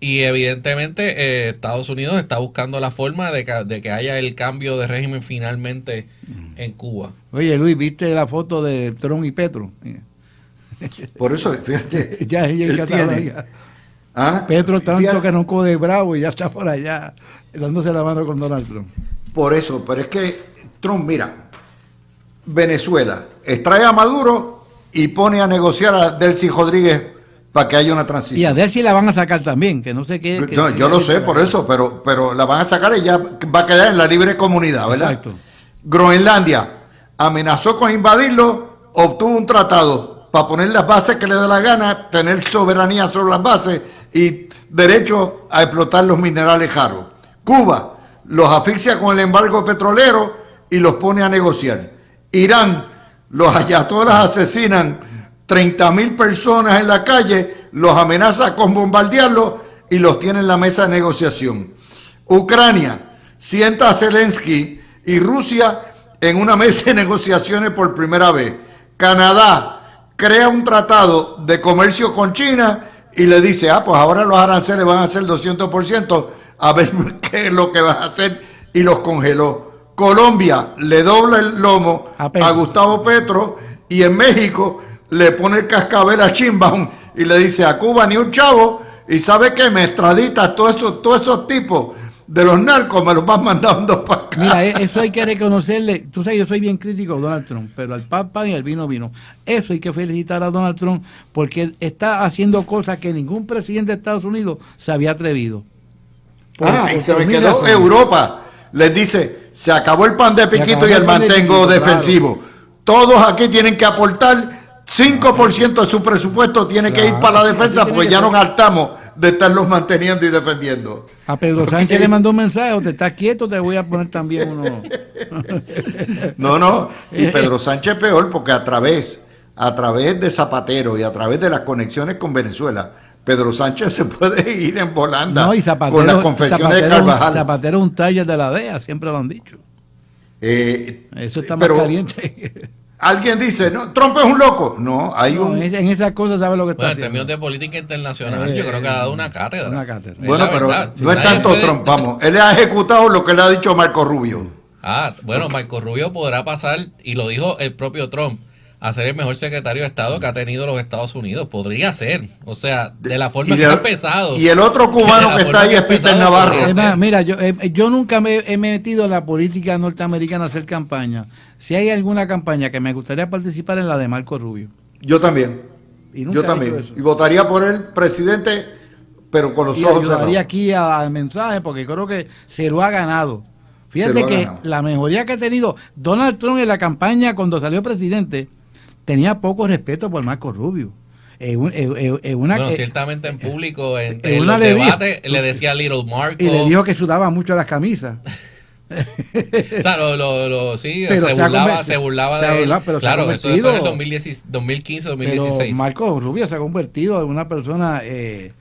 Y evidentemente Estados Unidos está buscando la forma de que haya el cambio de régimen finalmente en Cuba. Oye, Luis, ¿viste la foto de Trump y Petro? Por eso, fíjate. Ya ella tiene. ¿Ah? Petro tanto Fíjate. que no code bravo y ya está por allá dándose la mano con Donald Trump. Por eso, pero es que Trump, mira, Venezuela extrae a Maduro y pone a negociar a Delcy Rodríguez para que haya una transición. Y a Delcy la van a sacar también, que no sé qué. No, yo lo sé por eso, pero la van a sacar y ya va a quedar en la libre comunidad, ¿verdad? Exacto. Groenlandia amenazó con invadirlo, obtuvo un tratado para poner las bases que le da la gana, tener soberanía sobre las bases y derecho a explotar los minerales raros. Cuba los asfixia con el embargo petrolero y los pone a negociar. Irán, los ayatolás asesinan 30.000 personas en la calle, los amenaza con bombardearlos y los tiene en la mesa de negociación. Ucrania sienta a Zelensky y Rusia en una mesa de negociaciones por primera vez. Canadá crea un tratado de comercio con China y le dice, pues ahora los aranceles van a ser 200%, a ver qué es lo que van a hacer, y los congeló. Colombia le dobla el lomo a Gustavo Petro y en México le pone el cascabel a Sheinbaum y le dice a Cuba ni un chavo, y ¿sabe qué? Me extraditas todos esos tipos de los narcos, me los vas mandando para acá. Mira, eso hay que reconocerle. Tú sabes, yo soy bien crítico de Donald Trump, pero al pan pan y al vino vino. Eso hay que felicitar a Donald Trump porque él está haciendo cosas que ningún presidente de Estados Unidos se había atrevido. Y se me quedó Europa. Les dice, se acabó el pan de piquito y el mantengo defensivo. Claro. Todos aquí tienen que aportar 5% de su presupuesto, tiene que ir para la defensa porque ya nos hartamos de estarlos manteniendo y defendiendo. A Pedro Sánchez le mandó un mensaje, o te estás quieto, te voy a poner también uno. No, y Pedro Sánchez peor porque a través de Zapatero y a través de las conexiones con Venezuela, Pedro Sánchez se puede ir en volanda con las confesiones de Carvajal. Zapatero es un taller de la DEA, siempre lo han dicho. Eso está más caliente. Alguien dice, no, Trump es un loco. No, hay en esas cosas sabe lo que está haciendo. En términos de política internacional, yo creo que ha dado una cátedra. Bueno, pero no es tanto Trump, vamos. Él ha ejecutado lo que le ha dicho Marco Rubio. Bueno, Marco Rubio podrá pasar, y lo dijo el propio Trump, a ser el mejor secretario de Estado que ha tenido los Estados Unidos. Podría ser. O sea, de la forma que ha empezado. Y el otro cubano que está ahí es Peter Navarro. Mira, yo nunca me he metido en la política norteamericana a hacer campaña. Si hay alguna campaña que me gustaría participar en la de Marco Rubio. Yo también. Yo también. Y votaría por el presidente, pero con los ojos cerrados. Ayudaría aquí al mensaje porque creo que se lo ha ganado. Fíjate que la mejoría que ha tenido Donald Trump en la campaña cuando salió presidente tenía poco respeto por Marco Rubio. Ciertamente en público, en los debates, le decía Little Marco. Y le dijo que sudaba mucho las camisas. O sea, sí, se burlaba de él. Claro, eso fue en el 2015, 2016. Pero Marco Rubio se ha convertido en una persona que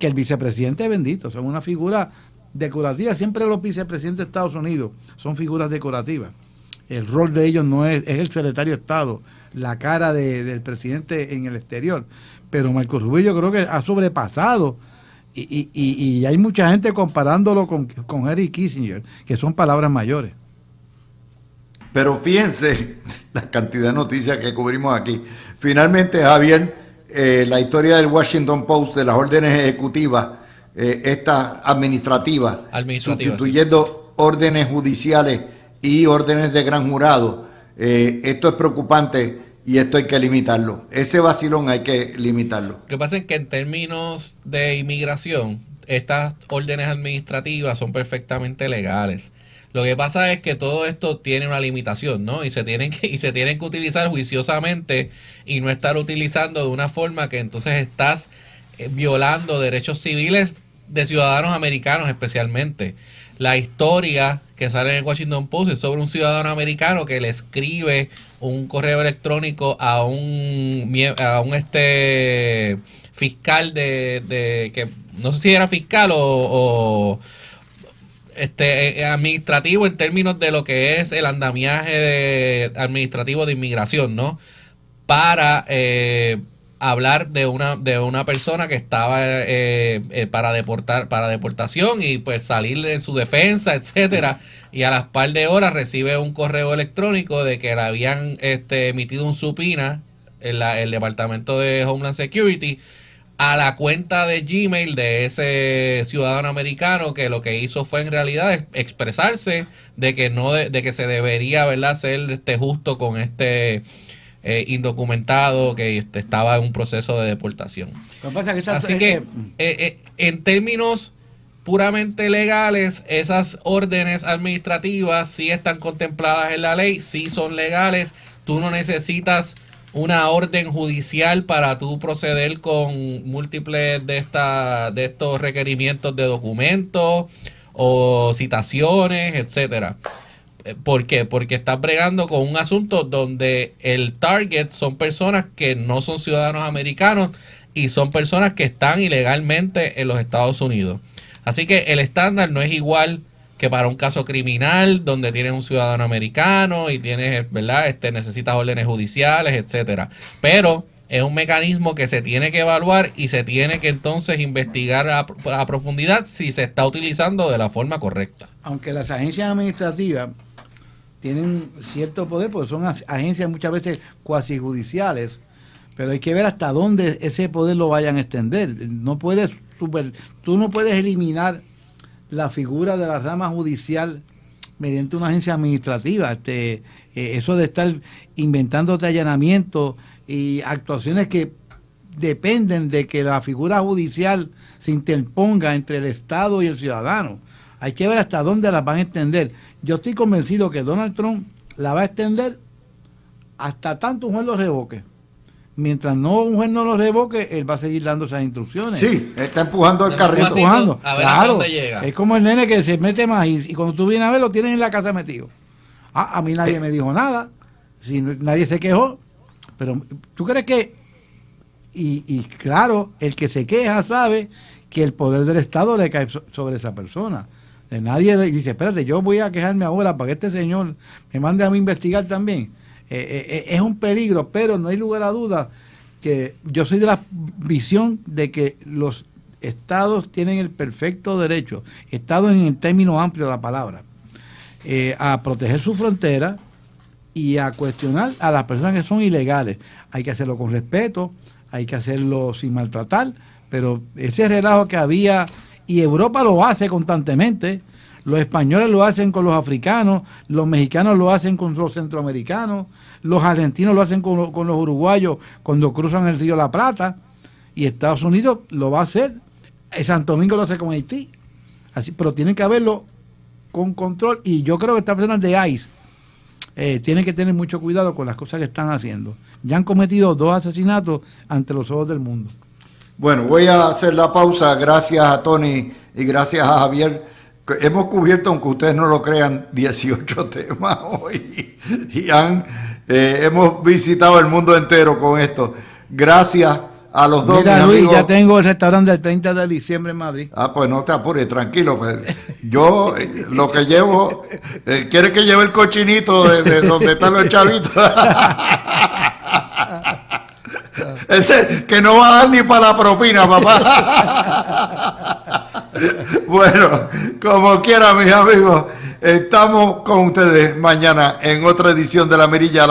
el vicepresidente es bendito, son una figura decorativa. Siempre los vicepresidentes de Estados Unidos son figuras decorativas. El rol de ellos no es el secretario de Estado, la cara del presidente en el exterior. Pero Marco Rubio yo creo que ha sobrepasado. Y hay mucha gente comparándolo con Henry Kissinger, que son palabras mayores. Pero fíjense la cantidad de noticias que cubrimos aquí. Finalmente, Javier, la historia del Washington Post, de las órdenes ejecutivas, esta administrativa, sustituyendo órdenes judiciales y órdenes de gran jurado. Esto es preocupante. Y esto hay que limitarlo. Ese vacilón hay que limitarlo. Lo que pasa es que en términos de inmigración, estas órdenes administrativas son perfectamente legales. Lo que pasa es que todo esto tiene una limitación, ¿no? Y se tienen que utilizar juiciosamente y no estar utilizando de una forma que entonces estás violando derechos civiles de ciudadanos americanos especialmente. La historia que sale en el Washington Post es sobre un ciudadano americano que le escribe un correo electrónico a un fiscal de que no sé si era fiscal o administrativo en términos de lo que es el andamiaje administrativo de inmigración, ¿no? Para hablar de una persona que estaba para deportación y pues salir en su defensa, etcétera, y a las par de horas recibe un correo electrónico de que le habían emitido un subpoena en el Departamento de Homeland Security a la cuenta de Gmail de ese ciudadano americano, que lo que hizo fue en realidad expresarse de que de que se debería, ¿verdad?, ser justo con indocumentado que estaba en un proceso de deportación. Así que en términos puramente legales, esas órdenes administrativas sí están contempladas en la ley, sí son legales. Tú no necesitas una orden judicial para tú proceder con múltiples de estos requerimientos de documentos o citaciones, etcétera. ¿Por qué? Porque estás bregando con un asunto donde el target son personas que no son ciudadanos americanos y son personas que están ilegalmente en los Estados Unidos. Así que el estándar no es igual que para un caso criminal donde tienes un ciudadano americano y tienes, ¿verdad?, necesitas órdenes judiciales, etcétera. Pero es un mecanismo que se tiene que evaluar y se tiene que entonces investigar a profundidad si se está utilizando de la forma correcta. Aunque las agencias administrativas tienen cierto poder, porque son agencias muchas veces cuasi judiciales, pero hay que ver hasta dónde ese poder lo vayan a extender. Tú no puedes eliminar la figura de la rama judicial mediante una agencia administrativa. Eso de estar inventando allanamientos y actuaciones que dependen de que la figura judicial se interponga entre el Estado y el ciudadano. Hay que ver hasta dónde las van a extender. Yo estoy convencido que Donald Trump la va a extender hasta tanto un juez lo revoque. Mientras un juez no lo revoque, él va a seguir dando esas instrucciones. Sí, está empujando el carrito. Empujando. A ver hasta dónde llega. Es como el nene que se mete más y cuando tú vienes a ver lo tienes en la casa metido. A mí nadie me dijo nada, nadie se quejó, pero ¿tú crees que? Y claro, el que se queja sabe que el poder del Estado le cae sobre esa persona. Nadie dice, espérate, yo voy a quejarme ahora para que este señor me mande a mí investigar también. Es un peligro, pero no hay lugar a dudas que yo soy de la visión de que los estados tienen el perfecto derecho, estados en el término amplio de la palabra, a proteger su frontera y a cuestionar a las personas que son ilegales. Hay que hacerlo con respeto, hay que hacerlo sin maltratar, pero ese relajo que había, y Europa lo hace constantemente, los españoles lo hacen con los africanos, los mexicanos lo hacen con los centroamericanos, los argentinos lo hacen con los uruguayos cuando cruzan el río La Plata, y Estados Unidos lo va a hacer, Santo Domingo lo hace con Haití, así, pero tienen que haberlo con control, y yo creo que estas personas de ICE tienen que tener mucho cuidado con las cosas que están haciendo. Ya han cometido 2 asesinatos ante los ojos del mundo. Bueno, voy a hacer la pausa. Gracias a Tony y gracias a Javier. Hemos cubierto, aunque ustedes no lo crean, 18 temas hoy y hemos visitado el mundo entero con esto. Gracias a los dos. Mira, Luis, ya tengo el restaurante del 30 de diciembre en Madrid. Pues no te apures, tranquilo. Pues, yo lo que llevo, ¿quieres que lleve el cochinito de donde están los chavitos? Ese que no va a dar ni para la propina, papá. Bueno, como quiera, mis amigos, estamos con ustedes mañana en otra edición de La Mirilla.